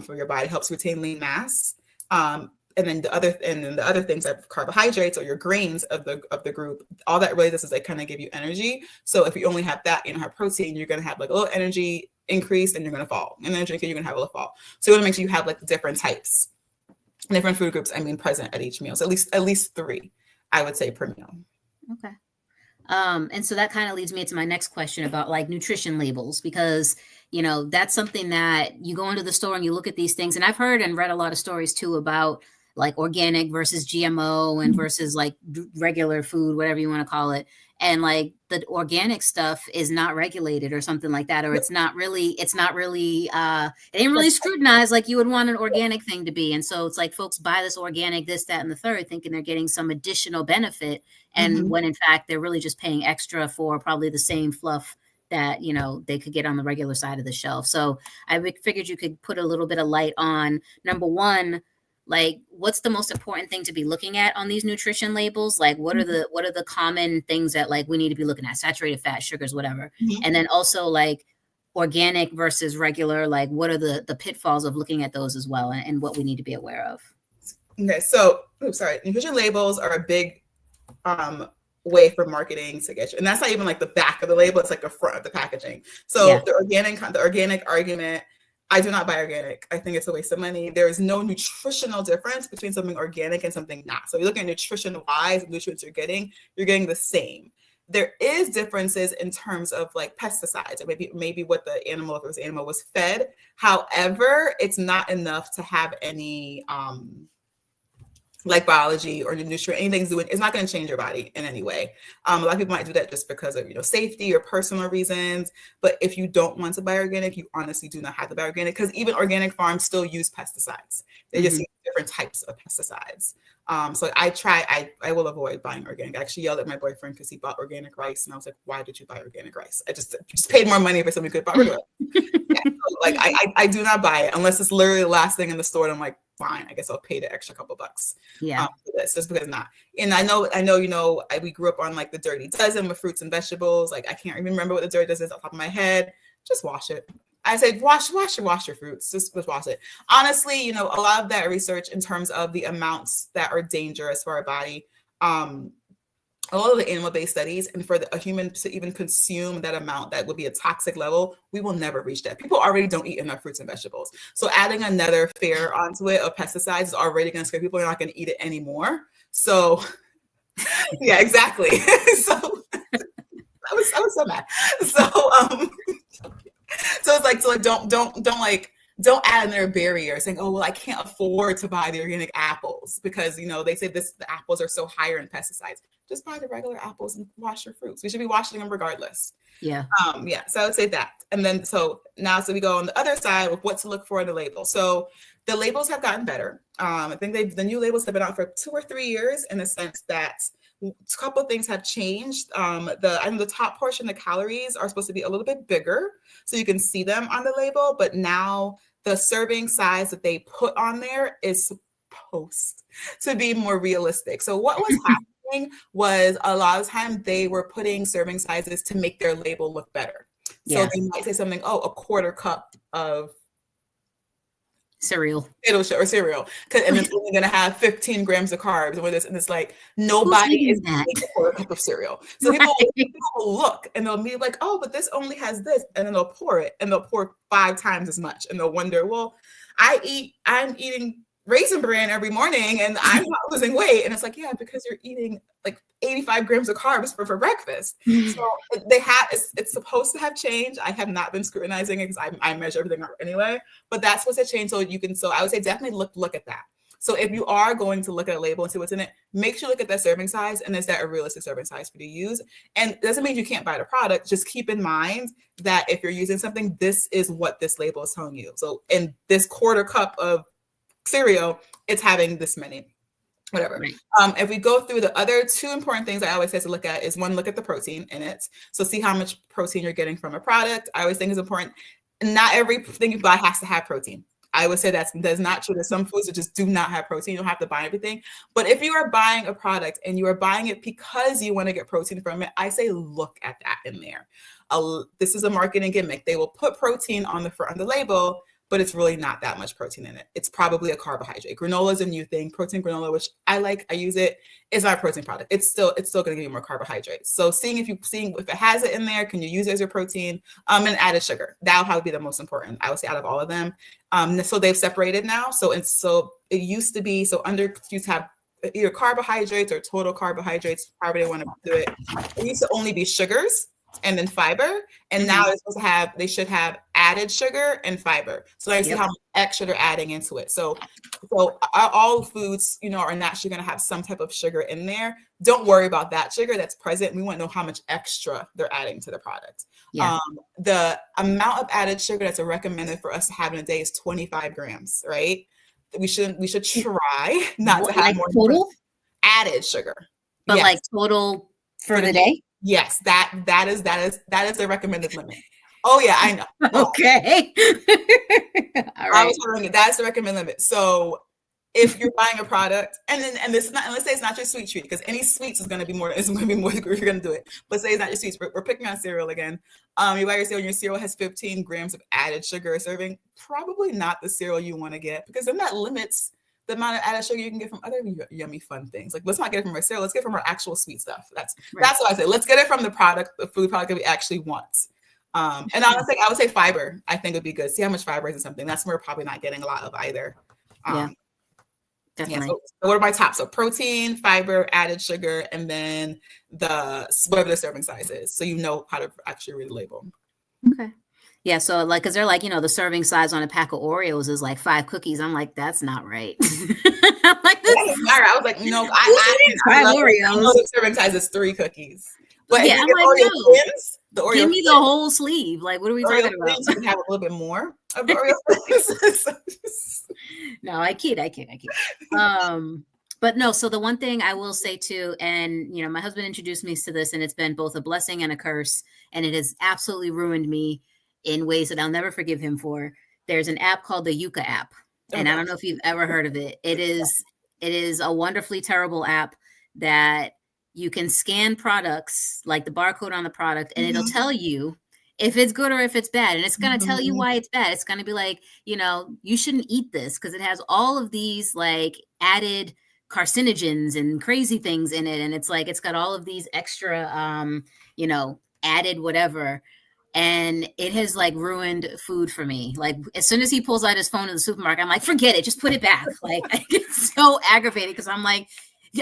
For your body, helps retain lean mass, and then the other things like carbohydrates or your grains of the group. All that really does is kind of give you energy. So if you only have that, you don't have protein, you're going to have a little energy increase, and you're going to fall. And then you're going to have a little fall. So you want to make sure you have the different types, different food groups. Present at each meal. So at least 3, I would say, per meal. Okay. And so that kind of leads me into my next question about nutrition labels, because that's something that you go into the store and you look at these things. And I've heard and read a lot of stories too about organic versus GMO and versus regular food, whatever you want to call it. And the organic stuff is not regulated or something like that, or it ain't really scrutinized like you would want an organic thing to be. And so it's folks buy this organic, this, that, and the third, thinking they're getting some additional benefit. And when in fact, they're really just paying extra for probably the same fluff that, they could get on the regular side of the shelf. So I figured you could put a little bit of light on, number one, what's the most important thing to be looking at on these nutrition labels? What are the common things that we need to be looking at? Saturated fat, sugars, whatever. And then also organic versus regular, what are the pitfalls of looking at those as well, and what we need to be aware of? Okay. So, nutrition labels are a big way for marketing to get you. And that's not even the back of the label. It's the front of the packaging. So the organic argument, I do not buy organic. I think it's a waste of money. There is no nutritional difference between something organic and something not. So you're looking at nutrition-wise, nutrients you're getting the same. There is differences in terms of pesticides, or maybe what the animal, if it was animal, was fed. However, it's not enough to have any biology or nutrient, anything's doing, it's not going to change your body in any way. A lot of people might do that just because of safety or personal reasons. But if you don't want to buy organic, you honestly do not have to buy organic, because even organic farms still use pesticides. They just use different types of pesticides. So I will avoid buying organic. I actually yelled at my boyfriend because he bought organic rice, and I was like, "Why did you buy organic rice? I just paid more money for something good bought regular." I do not buy it unless it's literally the last thing in the store, and I'm like, fine, I guess I'll pay the extra couple bucks. For this, just because not. And I know, we grew up on the Dirty Dozen with fruits and vegetables. I can't even remember what the Dirty Dozen is off the top of my head. Just wash it. I said, wash your fruits. Just wash it. Honestly, a lot of that research in terms of the amounts that are dangerous for our body, a lot of the animal-based studies, and for a human to even consume that amount that would be a toxic level, we will never reach that. People already don't eat enough fruits and vegetables. So adding another fare onto it of pesticides is already going to scare people. They're not going to eat it anymore. So yeah, exactly. So I was so mad. So don't add another barrier saying, oh, well, I can't afford to buy the organic apples because, they say the apples are so higher in pesticides. just buy the regular apples and wash your fruits. We should be washing them regardless. Yeah. So I would say that. And then so we go on the other side with what to look for in the label. So the labels have gotten better. I think the new labels have been out for 2 or 3 years, in the sense that a couple of things have changed. The top portion, the calories are supposed to be a little bit bigger, so you can see them on the label. But now the serving size that they put on there is supposed to be more realistic. So what was happening was, a lot of time they were putting serving sizes to make their label look better. So they might say something, a quarter cup of cereal, or cereal, and it's only going to have 15 grams of carbs, and it's like, nobody is eating a quarter cup of cereal. So people will look and they'll be like, oh, but this only has this, and then they'll pour it, and they'll pour 5 times as much, and they'll wonder, well, I'm eating Raisin Bran every morning and I'm not losing weight. And it's like, yeah, because you're eating like 85 grams of carbs for breakfast. So it's supposed to have changed. I have not been scrutinizing it because I measure everything anyway, but that's supposed to change. So I would say definitely look at that. So if you are going to look at a label and see what's in it, make sure you look at that serving size, and is that a realistic serving size for you to use? And it doesn't mean you can't buy the product. Just keep in mind that if you're using something, this is what this label is telling you. So in this quarter cup of cereal, it's having this many, whatever. Right. If we go through the other 2 important things I always say to look at is, 1, look at the protein in it. So see how much protein you're getting from a product. I always think is important. Not everything you buy has to have protein. I would say that's not true. There's some foods that just do not have protein. You don't have to buy everything. But if you are buying a product and you are buying it because you want to get protein from it, I say look at that in there. This is a marketing gimmick. They will put protein on the label, but it's really not that much protein in it. It's probably a carbohydrate. Granola is a new thing. Protein granola, which I like, I use it. It's not a protein product. It's still going to give you more carbohydrates. So seeing if it has it in there, can you use it as your protein? And added sugar. That would probably be the most important, I would say, out of all of them. So they've separated now. So it used to be, so under you have either carbohydrates or total carbohydrates, however they want to do it. It used to only be sugars and then fiber, and now they should have added sugar and fiber. So I see how much extra they're adding into it. So all foods, are naturally going to have some type of sugar in there. Don't worry about that sugar that's present. We want to know how much extra they're adding to the product. Yeah. The amount of added sugar that's recommended for us to have in a day is 25 grams, right? We should try not to have more total added sugar, but like total for the day. Yes, that is the recommended limit. Oh yeah, I know. Okay. All right. I was telling you that's the recommended limit. So if you're buying a product, and this is not, and let's say it's not your sweet treat, because any sweets is going to be more. It's going to be more. You're going to do it. But say it's not your sweets. We're picking on cereal again. You buy your cereal, and your cereal has 15 grams of added sugar a serving. Probably not the cereal you want to get, because then that limits the amount of added sugar you can get from other yummy fun things. Like, let's not get it from our cereal. Let's get it from our actual sweet stuff. That's what I say. Let's get it from the food product that we actually want. And honestly, I would say fiber, I think would be good. See how much fiber is in something. That's what we're probably not getting a lot of either. Definitely. So what are my top? So protein, fiber, added sugar, and then whatever the serving size is. So you know how to actually read the label. Okay. Yeah, so because they're like, the serving size on a pack of Oreos is like 5 cookies. I'm like, that's not right. I'm like, this is not right. I was like, I love Oreos. I know the serving size is 3 cookies. But yeah, I'm like, Oreo twins, give me the whole sleeve. Like, what are we talking about? You can have a little bit more of the Oreo twins. No, I kid. But no, so the one thing I will say too, and my husband introduced me to this, and it's been both a blessing and a curse, and it has absolutely ruined me in ways that I'll never forgive him for. There's an app called the Yuka app. And I don't know if you've ever heard of it. It is a wonderfully terrible app that you can scan products, like the barcode on the product, and it'll tell you if it's good or if it's bad. And it's going to tell you why it's bad. It's going to be like, you shouldn't eat this because it has all of these like added carcinogens and crazy things in it. And it's like, it's got all of these extra, added whatever. And it has like ruined food for me. Like as soon as he pulls out his phone in the supermarket, I'm like, forget it, just put it back. Like I get so aggravated because I'm like,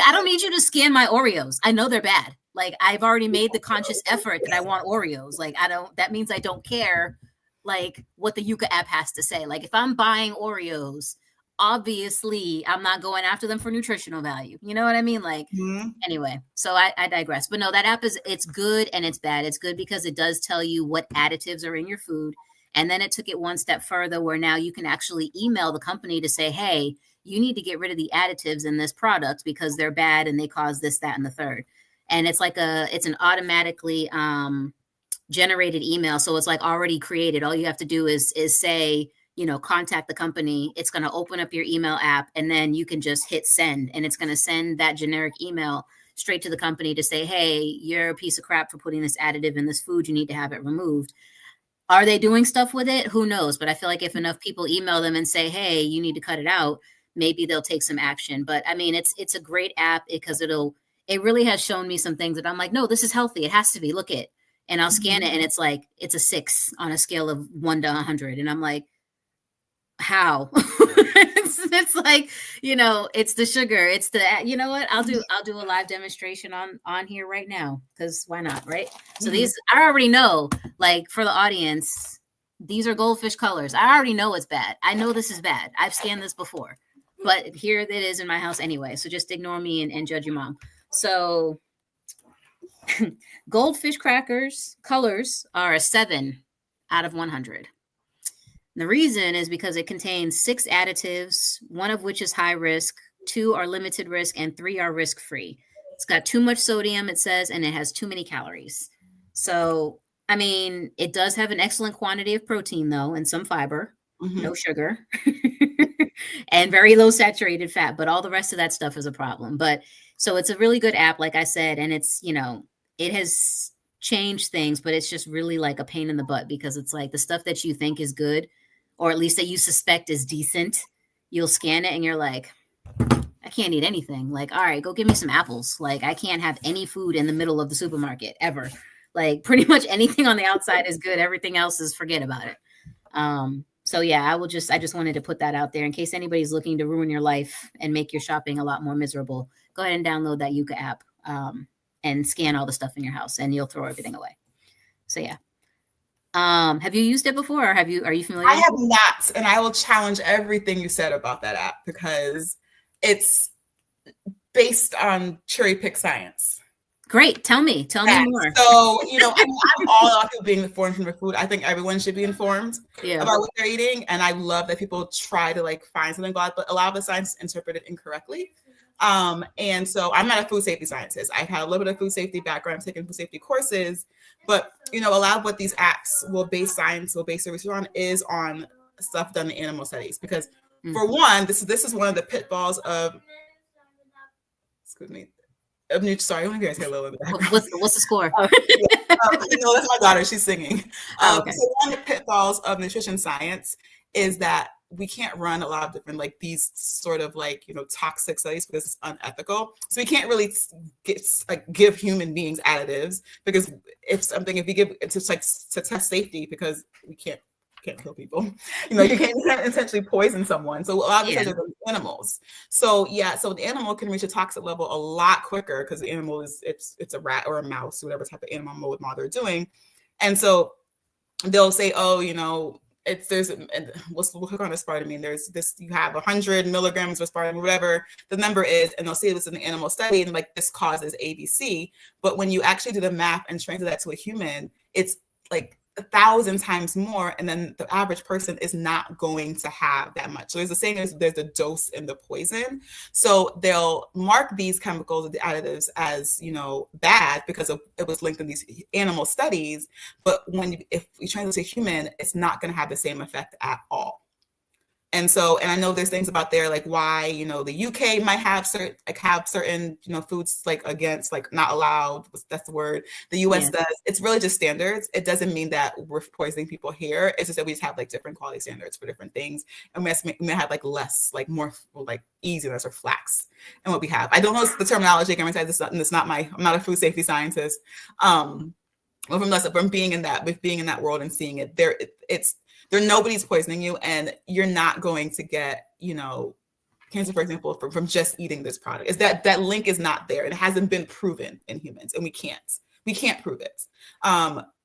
I don't need you to scan my Oreos. I know they're bad. Like I've already made the conscious effort that I want Oreos. Like that means I don't care like what the Yuka app has to say. Like if I'm buying Oreos, obviously I'm not going after them for nutritional value. You know what I mean? Like, anyway, so I digress. But no, that app it's good and it's bad. It's good because it does tell you what additives are in your food. And then it took it one step further where now you can actually email the company to say, hey, you need to get rid of the additives in this product because they're bad and they cause this, that, and the third. And it's like it's an automatically generated email. So it's like already created. All you have to do is say, contact the company. It's going to open up your email app and then you can just hit send and it's going to send that generic email straight to the company to say, hey, you're a piece of crap for putting this additive in this food. You need to have it removed. Are they doing stuff with it? Who knows? But I feel like if enough people email them and say, hey, you need to cut it out, maybe they'll take some action. But I mean, it's a great app because it really has shown me some things that I'm like, no, this is healthy. It has to be. Look it. And I'll scan it and it's like, it's a 6 on a scale of 1 to 100. And I'm like, how? it's like, it's the sugar. It's the, you know what? I'll do a live demonstration on here right now. Cause why not? Right. So these, I already know, like for the audience, these are goldfish colors. I already know it's bad. I know this is bad. I've scanned this before, but here it is in my house anyway. So just ignore me and judge your mom. So goldfish crackers colors are a 7 out of 100. The reason is because it contains 6 additives, 1 of which is high risk, 2 are limited risk, and 3 are risk-free. It's got too much sodium, it says, and it has too many calories. So, I mean, it does have an excellent quantity of protein, though, and some fiber, no sugar, and very low saturated fat. But all the rest of that stuff is a problem. But so it's a really good app, like I said, and it's, it has changed things, but it's just really like a pain in the butt because it's like the stuff that you think is good, or at least that you suspect is decent, you'll scan it and you're like, I can't eat anything. Like, all right, go give me some apples. Like, I can't have any food in the middle of the supermarket ever. Like, pretty much anything on the outside is good. Everything else is forget about it. So yeah, I just wanted to put that out there in case anybody's looking to ruin your life and make your shopping a lot more miserable. Go ahead and download that Yuka app and scan all the stuff in your house and you'll throw everything away. So yeah. Have you used it before or are you familiar? I have not, and I will challenge everything you said about that app because it's based on cherry pick science. Great. Tell me more. So, I'm all about people being informed from their food. I think everyone should be informed about what they're eating. And I love that people try to find something, but a lot of the science is interpreted incorrectly. And so I'm not a food safety scientist. I've had a little bit of food safety background, I've taken food safety courses, but a lot of what these apps will base their research on is on stuff done in animal studies. Because for one, this is one of the pitfalls of, excuse me, sorry, I want to hear a little bit. What's the score? That's my daughter. She's singing. Okay. So one of the pitfalls of nutrition science is that we can't run a lot of different these sort of toxic studies because it's unethical. So we can't really give human beings additives because if we give it to test safety because we can't kill people. You can't essentially poison someone. So a lot of the studies are animals. So so the animal can reach a toxic level a lot quicker because the animal it's a rat or a mouse, whatever type of animal model they're doing. And so they'll say, we'll click on aspartame. There's this, you have 100 milligrams of aspartame, whatever the number is, and they'll say this in the animal study, and this causes ABC. But when you actually do the math and translate that to a human, it's 1,000 times more, and then the average person is not going to have that much. So there's a saying, there's a dose in the poison. So they'll mark these chemicals, the additives, as bad because it was linked in these animal studies. But if we translate to human, it's not going to have the same effect at all. And I know there's things about there why the UK might have certain foods against not allowed. That's the word. The US does. It's really just standards. It doesn't mean that we're poisoning people here. It's just that we just have different quality standards for different things, and we may have less more easiness or flax in what we have. I don't know the terminology. I'm not a food safety scientist. From being in that world and seeing it there, nobody's poisoning you, and you're not going to get, cancer, for example, from just eating this product. Is that link is not there. It hasn't been proven in humans, and we can't prove it.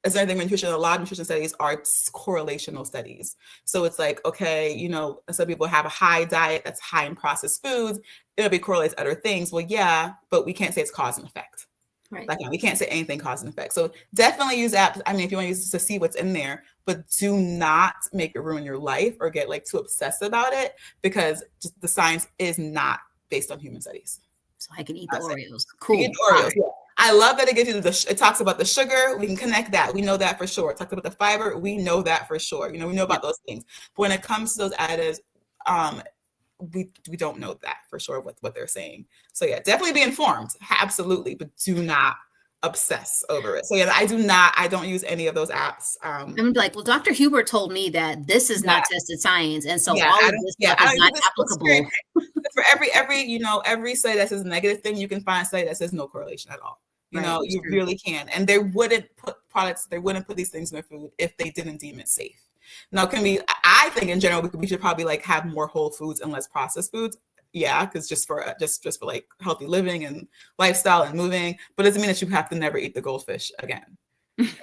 It's anything with nutrition. A lot of nutrition studies are correlational studies. So it's like, okay, you know, some people have a high diet that's high in processed foods. It'll be correlated to other things. Well, yeah, but we can't say it's cause and effect. Right. Like, we can't say anything cause and effect. So definitely use apps. I mean, if you want to use it to see what's in there, but do not make it ruin your life or get like too obsessed about it, because just the science is not based on human studies. So I can eat the Oreos. Cool. Eat Oreos, yeah. I love that it gives you it talks about the sugar. We can connect that. We know that for sure. It talks about the fiber. We know that for sure. You know, we know about those things. But when it comes to those additives, we don't know that for sure what they're saying. So yeah, definitely be informed. Absolutely. But do not obsess over it. So yeah, I don't use any of those apps. I'm like, well, Dr. Hubert told me that this is not tested science. And so all of this stuff is not applicable. For every, you know, every study that says negative thing, you can find a study that says no correlation at all. You know, you really can. And they wouldn't put these things in their food if they didn't deem it safe. Now, I think in general, we should probably like have more whole foods and less processed foods. Yeah, because just for like healthy living and lifestyle and moving, but it doesn't mean that you have to never eat the goldfish again.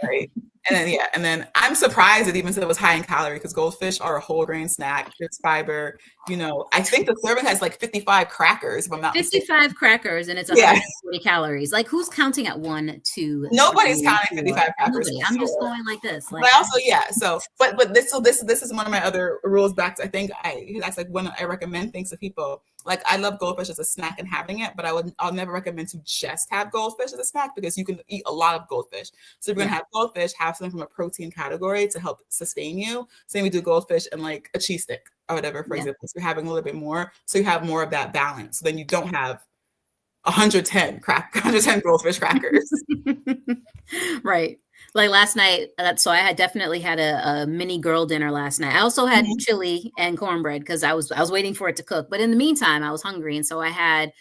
Right. And then I'm surprised it even said it was high in calorie, because goldfish are a whole grain snack. There's fiber. You know, I think the serving has like 55 crackers, if I'm not 55 mistaken. Crackers, and it's 140 calories. Like, who's counting at 1, 2? Nobody's counting 55 crackers. Nobody. I'm just going like this. Like, but also, yeah. So, but this is one of my other rules back to, I think that's like when I recommend things to people. Like, I love goldfish as a snack and having it, but I'll never recommend to just have goldfish as a snack, because you can eat a lot of goldfish. So if you're gonna have goldfish, have something from a protein category to help sustain you. So we do goldfish and like a cheese stick or whatever, for example. So you're having a little bit more, so you have more of that balance. So then you don't have 110 goldfish crackers. Right. Like last night, so I had definitely had a mini girl dinner last night. I also had chili and cornbread because I was waiting for it to cook. But in the meantime, I was hungry, and so I had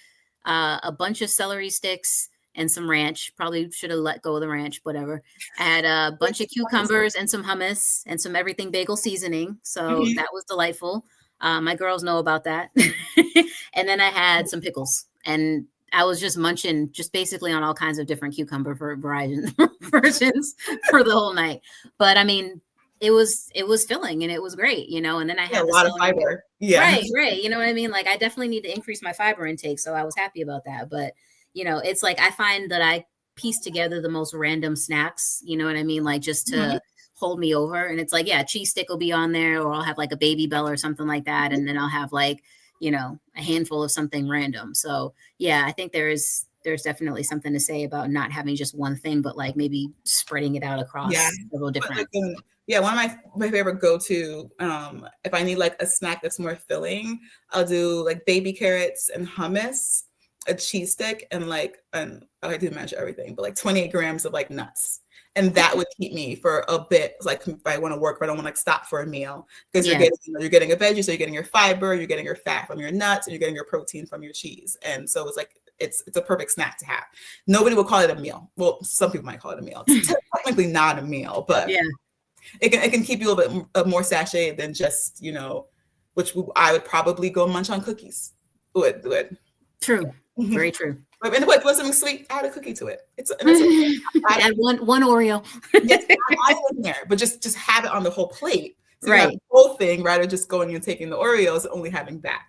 a bunch of celery sticks and some ranch. Probably should have let go of the ranch, whatever. I had a bunch of cucumbers and some hummus and some everything bagel seasoning. So that was delightful. My girls know about that. And then I had some pickles, and I was just munching just basically on all kinds of different cucumber versions for the whole night. But I mean, it was filling and it was great, you know, and then I had a lot of fiber. Yeah. Right. You know what I mean? Like, I definitely need to increase my fiber intake. So I was happy about that. But, you know, it's like, I find that I piece together the most random snacks, you know what I mean? Like, just to hold me over. And it's like, yeah, cheese stick will be on there, or I'll have like a Baby Bell or something like that. And then I'll have like, you know, a handful of something random. So yeah, I think there's definitely something to say about not having just one thing, but like maybe spreading it out across several different. One of my favorite go-to, if I need like a snack that's more filling, I'll do like baby carrots and hummus, a cheese stick, and like, I do measure everything, but like 28 grams of like nuts. And that would keep me for a bit. Like, if I want to work, but I don't want to like stop for a meal, because you're getting a veggie, so you're getting your fiber, you're getting your fat from your nuts, and you're getting your protein from your cheese. And so it's like, it's a perfect snack to have. Nobody will call it a meal. Well, some people might call it a meal. It's technically not a meal, but it can keep you a little bit more satiated than just, you know, which I would probably go munch on cookies. Would. True. Very true. And put something sweet, add a cookie to it. Add one Oreo. Yes, I in there, but just have it on the whole plate. So you have the whole thing, rather than just going and taking the Oreos, only having that.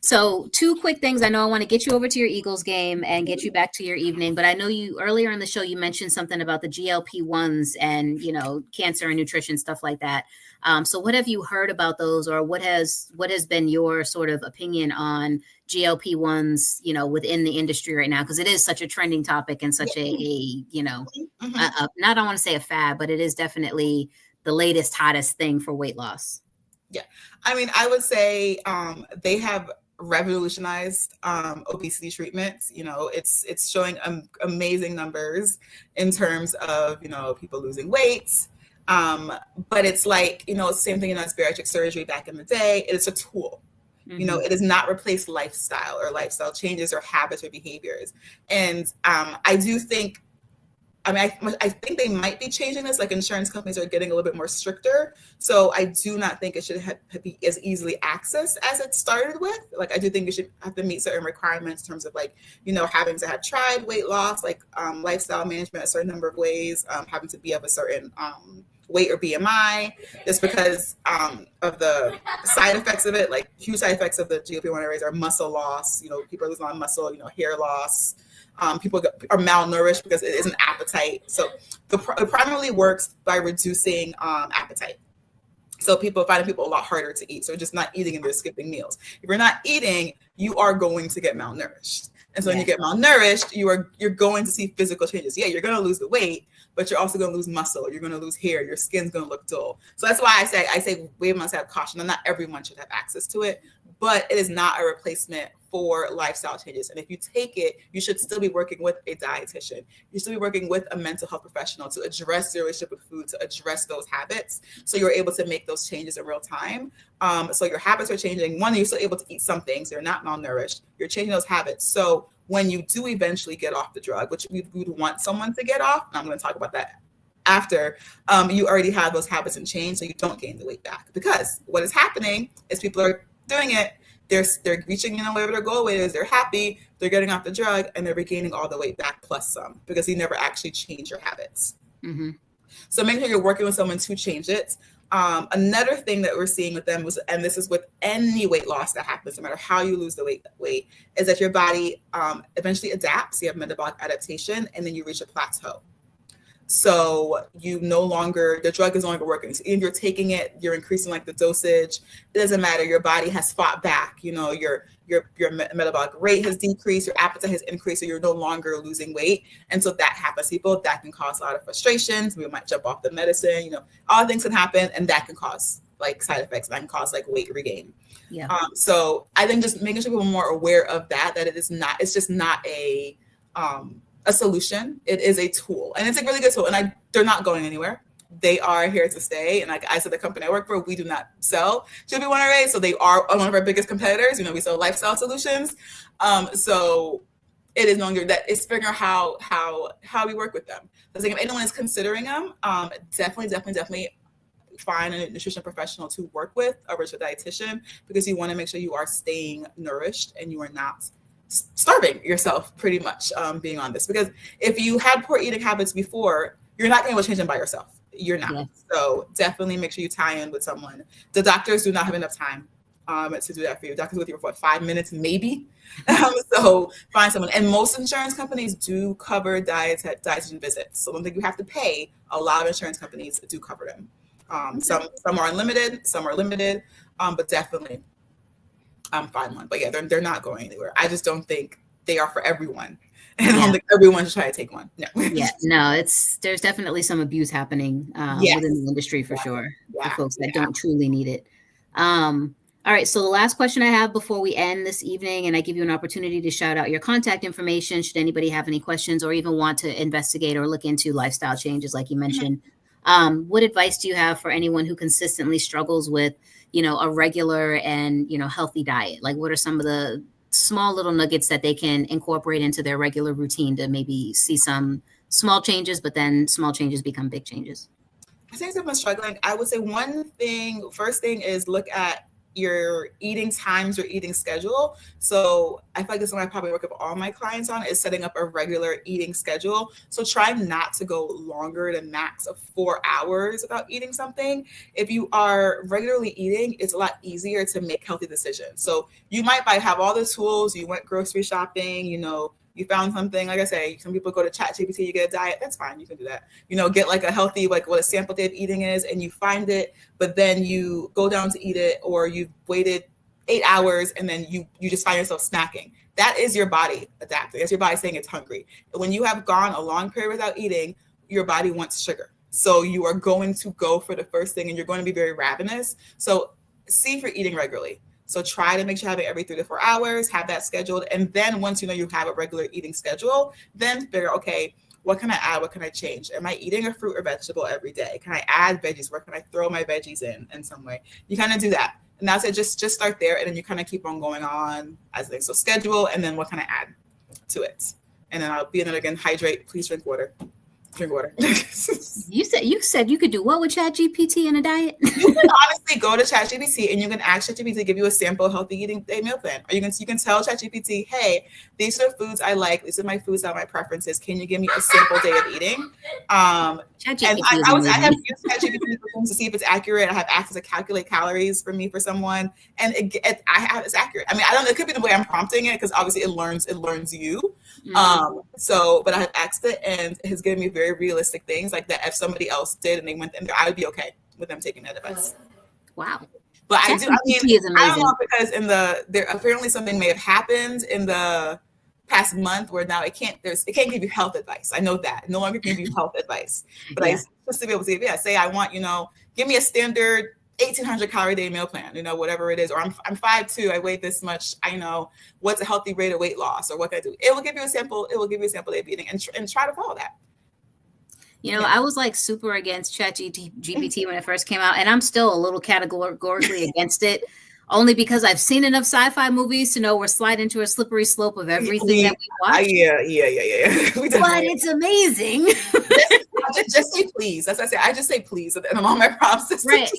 So 2 quick things. I know I want to get you over to your Eagles game and get you back to your evening, but I know you earlier in the show, you mentioned something about the GLP-1s and, you know, cancer and nutrition, stuff like that. So what have you heard about those, or what has been your sort of opinion on GLP-1s, you know, within the industry right now? Because it is such a trending topic and such a you know, not, I want to say a fad, but it is definitely the latest, hottest thing for weight loss. Yeah. I mean, I would say they have revolutionized obesity treatments. You know, it's showing amazing numbers in terms of, you know, people losing weight. But it's like, you know, same thing as bariatric surgery back in the day. It's a tool. You know, it does not replace lifestyle or lifestyle changes or habits or behaviors. And I do think I mean, I think they might be changing this. Like insurance companies are getting a little bit more stricter. So I do not think it should be as easily accessed as it started with. Like I do think you should have to meet certain requirements in terms of like, having to have tried weight loss, like lifestyle management a certain number of ways, having to be of a certain weight or BMI, just because of the side effects of it. Like huge side effects of the GLP-1 arrays are muscle loss. People are losing a lot of muscle, hair loss. People are malnourished because it isn't appetite. So it primarily works by reducing appetite. So finding people a lot harder to eat. So just not eating and they're skipping meals. If you're not eating, you are going to get malnourished. And so when you get malnourished, you're going to see physical changes. Yeah, you're going to lose the weight, but you're also going to lose muscle. You're going to lose hair. Your skin's going to look dull. So that's why I say we must have caution. And not everyone should have access to it, but it is not a replacement for lifestyle changes. And if you take it, you should still be working with a dietitian. You should be working with a mental health professional to address your relationship with food, to address those habits, so you're able to make those changes in real time. So your habits are changing. One, you're still able to eat some things. You're not malnourished. You're changing those habits. So when you do eventually get off the drug, which we would want someone to get off, and I'm going to talk about that after, you already have those habits and change, so you don't gain the weight back. Because what is happening is people are doing it, they're reaching whatever their goal weight is, they're happy, they're getting off the drug, and they're regaining all the weight back plus some, because you never actually change your habits. Mm-hmm. So make sure you're working with someone to change it. Another thing that we're seeing with them and this is with any weight loss that happens, no matter how you lose the weight, is that your body eventually adapts. You have metabolic adaptation, and then you reach a plateau. So the drug is no longer working. So if you're taking it, you're increasing like the dosage. It doesn't matter. Your body has fought back. Your metabolic rate has decreased. Your appetite has increased. So you're no longer losing weight. And so that happens. People, that can cause a lot of frustrations. We might jump off the medicine. All things can happen, and that can cause like side effects. That can cause like weight regain. Yeah. So I think just making sure people are more aware of that it is not. It's just not a solution. It is a tool, and it's a really good tool, and they're not going anywhere. They are here to stay. And like I said, the company I work for, we do not sell GLP-1 arrays, so they are one of our biggest competitors. We sell lifestyle solutions. So it is knowing that it's figuring out how we work with them. So I think if anyone is considering them, definitely find a nutrition professional to work with, a registered dietitian, because you want to make sure you are staying nourished and you are not starving yourself pretty much being on this. Because if you had poor eating habits before, you're not going to be able to change them by yourself. You're not. Yes. So definitely make sure you tie in with someone. The doctors do not have enough time to do that for you. Doctors with you for 5 minutes, maybe. So find someone. And most insurance companies do cover dietitian visits. So I don't think you have to pay. A lot of insurance companies do cover them. Some are unlimited, some are limited, but definitely find one. But yeah, they're not going anywhere. I just don't think they are for everyone. And I don't think everyone should try to take one. No. Yeah, no, there's definitely some abuse happening within the industry for sure, for folks that don't truly need it. All right, so the last question I have before we end this evening, and I give you an opportunity to shout out your contact information should anybody have any questions or even want to investigate or look into lifestyle changes like you mentioned. What advice do you have for anyone who consistently struggles with, a regular and, healthy diet? Like, what are some of the small little nuggets that they can incorporate into their regular routine to maybe see some small changes, but then small changes become big changes? I think someone's struggling. I would say first thing is look at your eating times or eating schedule. So I feel like this is what I probably work with all my clients on, is setting up a regular eating schedule. So try not to go longer than max of 4 hours without eating something. If you are regularly eating, it's a lot easier to make healthy decisions. So you might have all the tools, you went grocery shopping, you found something, like I say, some people go to ChatGPT, you get a diet, that's fine, you can do that. Get like a healthy, like what a sample day of eating is, and you find it, but then you go down to eat it, or you've waited 8 hours and then you just find yourself snacking. That is your body adapting. That's your body saying it's hungry. When you have gone a long period without eating, your body wants sugar. So you are going to go for the first thing and you're going to be very ravenous. So see if you're eating regularly. So try to make sure you have it every 3 to 4 hours, have that scheduled. And then once you have a regular eating schedule, then figure, okay, what can I add? What can I change? Am I eating a fruit or vegetable every day? Can I add veggies? Where can I throw my veggies in some way? You kind of do that. And that's it. Just start there. And then you kind of keep on going on as things. So schedule, and then what can I add to it? And then I'll be in it again. Hydrate, please drink water. Drink water. You said you could do what with ChatGPT in a diet? You can honestly go to ChatGPT and you can ask ChatGPT to give you a sample healthy eating day meal plan. Or you can tell ChatGPT, hey, these are the foods I like. These are my foods that are my preferences. Can you give me a sample day of eating? And I have used ChatGPT for things to see if it's accurate. I have access to calculate calories for someone, and it's accurate. I mean, I don't know. It could be the way I'm prompting it because obviously it learns you. But I have asked it and it has given me very realistic things like that. If somebody else did and they went in there, I would be okay with them taking that advice. Wow. But I don't know, because there apparently something may have happened in the past month where now it can't give you health advice. I know that no longer can give you health advice, but I used to be able to say I want, give me a standard 1,800 calorie day meal plan, whatever it is, or I'm 5'2", I weigh this much. I know what's a healthy rate of weight loss, or what can I do? It will give you a sample. It will give you a sample day of eating, and try to follow that. I was like super against ChatGPT when it first came out, and I'm still a little categorically against it, only because I've seen enough sci-fi movies to know we're sliding into a slippery slope of everything that we watch. Yeah. But it's amazing. just say please. That's what I say. I just say please, and I'm on my prompts. Right.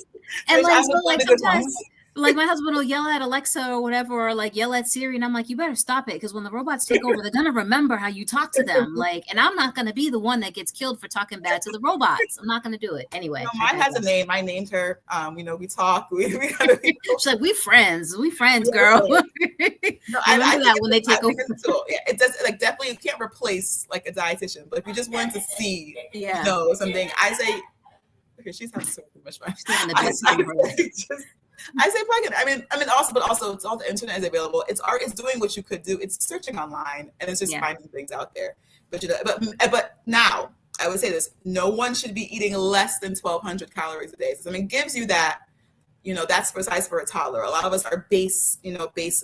And sometimes, like my husband will yell at Alexa or whatever, or like yell at Siri, and I'm like, you better stop it, because when the robots take over, they're gonna remember how you talk to them. And I'm not gonna be the one that gets killed for talking bad to the robots. I'm not gonna do it anyway. Mine has a name. I named her. We talk. She's like, we friends, girl. I remember that when they take over. It does definitely you can't replace like a dietitian, but if you just want to see, something, I say. Okay, she's having so much fun. I say plug it. I mean, also, it's all the internet is available. It's doing what you could do. It's searching online and it's just finding things out there. But now I would say this: no one should be eating less than 1,200 calories a day. So, it gives you that. That's precise for a toddler. A lot of us are base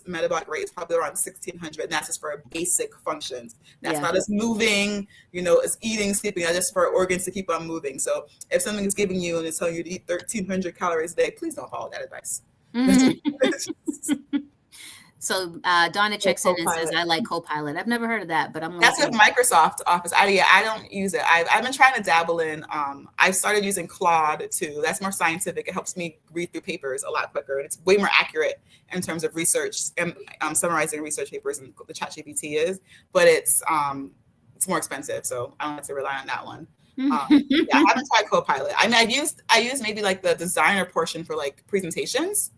metabolic rate is probably around 1,600. And that's just for our basic functions. That's not us moving, it's eating, sleeping. That's just for our organs to keep on moving. So if something is giving you and it's telling you to eat 1,300 calories a day, please don't follow that advice. So Donna checks in and says, I like Copilot. I've never heard of that, but I'm that's with Microsoft Office. I don't use it. I've been trying to dabble in. I started using Claude too. That's more scientific. It helps me read through papers a lot quicker, and it's way more accurate in terms of research and summarizing research papers than the ChatGPT is. But it's more expensive, so I don't have to rely on that one. I haven't tried Copilot. I mean, I used maybe like the designer portion for like presentations,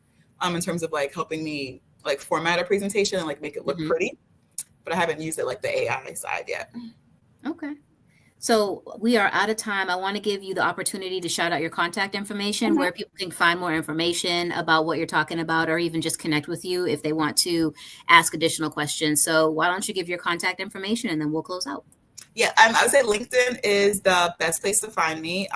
in terms of like helping me like format a presentation and like make it look pretty, but I haven't used it like the AI side yet. Okay. So we are out of time. I want to give you the opportunity to shout out your contact information, where people can find more information about what you're talking about, or even just connect with you if they want to ask additional questions. So why don't you give your contact information and then we'll close out. Yeah, I would say LinkedIn is the best place to find me.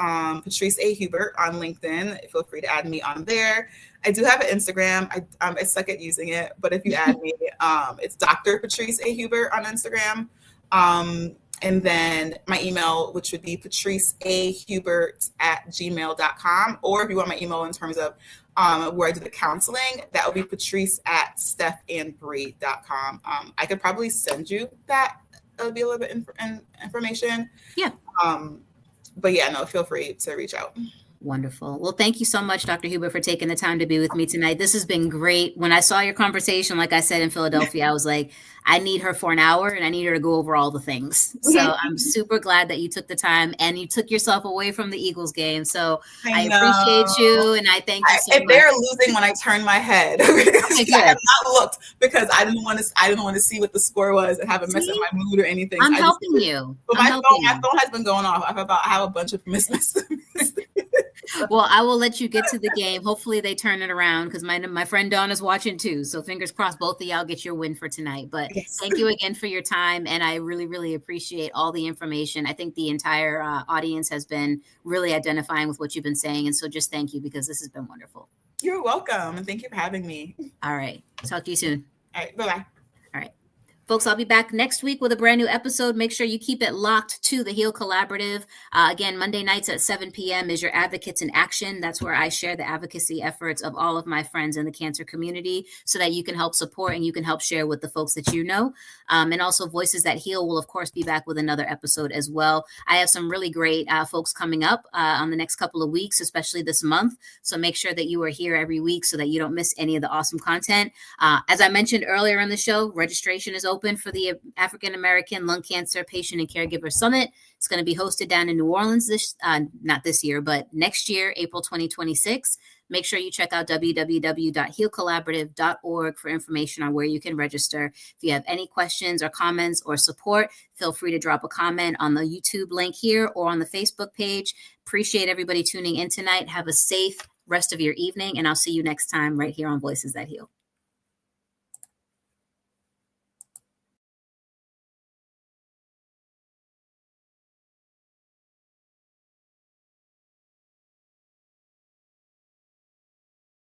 Patrice A. Hubert on LinkedIn. Feel free to add me on there. I do have an Instagram. I suck at using it, but if you add me, it's Dr. Patrice A. Hubert on Instagram. And then my email, which would be patriceahubert@gmail.com. Or if you want my email in terms of where I do the counseling, that would be patrice@stephannbree.com. I could probably send you that. It'll be a little bit information. Yeah. But yeah, no, feel free to reach out. Wonderful. Well, thank you so much, Dr. Hubert, for taking the time to be with me tonight. This has been great. When I saw your conversation, like I said, in Philadelphia, I was like, I need her for an hour and I need her to go over all the things. So I'm super glad that you took the time and you took yourself away from the Eagles game. So I appreciate you and I thank you so much. If they're losing when I turn my head, okay, I have not looked because I didn't want to see what the score was and have a mess in my mood or anything. I'm helping you. But my phone has been going off. I have a bunch of misses. Well, I will let you get to the game. Hopefully they turn it around because my friend Dawn is watching too. So fingers crossed both of y'all get your win for tonight. But thank you again for your time. And I really, really appreciate all the information. I think the entire audience has been really identifying with what you've been saying. And so just thank you because this has been wonderful. You're welcome. And thank you for having me. All right. Talk to you soon. All right. Bye-bye. All right. Folks, I'll be back next week with a brand new episode. Make sure you keep it locked to the Heal Collaborative. Again, Monday nights at 7 p.m. is your Advocates in Action. That's where I share the advocacy efforts of all of my friends in the cancer community so that you can help support and you can help share with the folks that you know. And also Voices That Heal will, of course, be back with another episode as well. I have some really great folks coming up on the next couple of weeks, especially this month. So make sure that you are here every week so that you don't miss any of the awesome content. As I mentioned earlier in the show, registration is open for the African American Lung Cancer Patient and Caregiver Summit. It's going to be hosted down in New Orleans not this year, but next year, April 2026. Make sure you check out www.healcollaborative.org for information on where you can register. If you have any questions or comments or support, feel free to drop a comment on the YouTube link here or on the Facebook page. Appreciate everybody tuning in tonight. Have a safe rest of your evening, and I'll see you next time right here on Voices That Heal.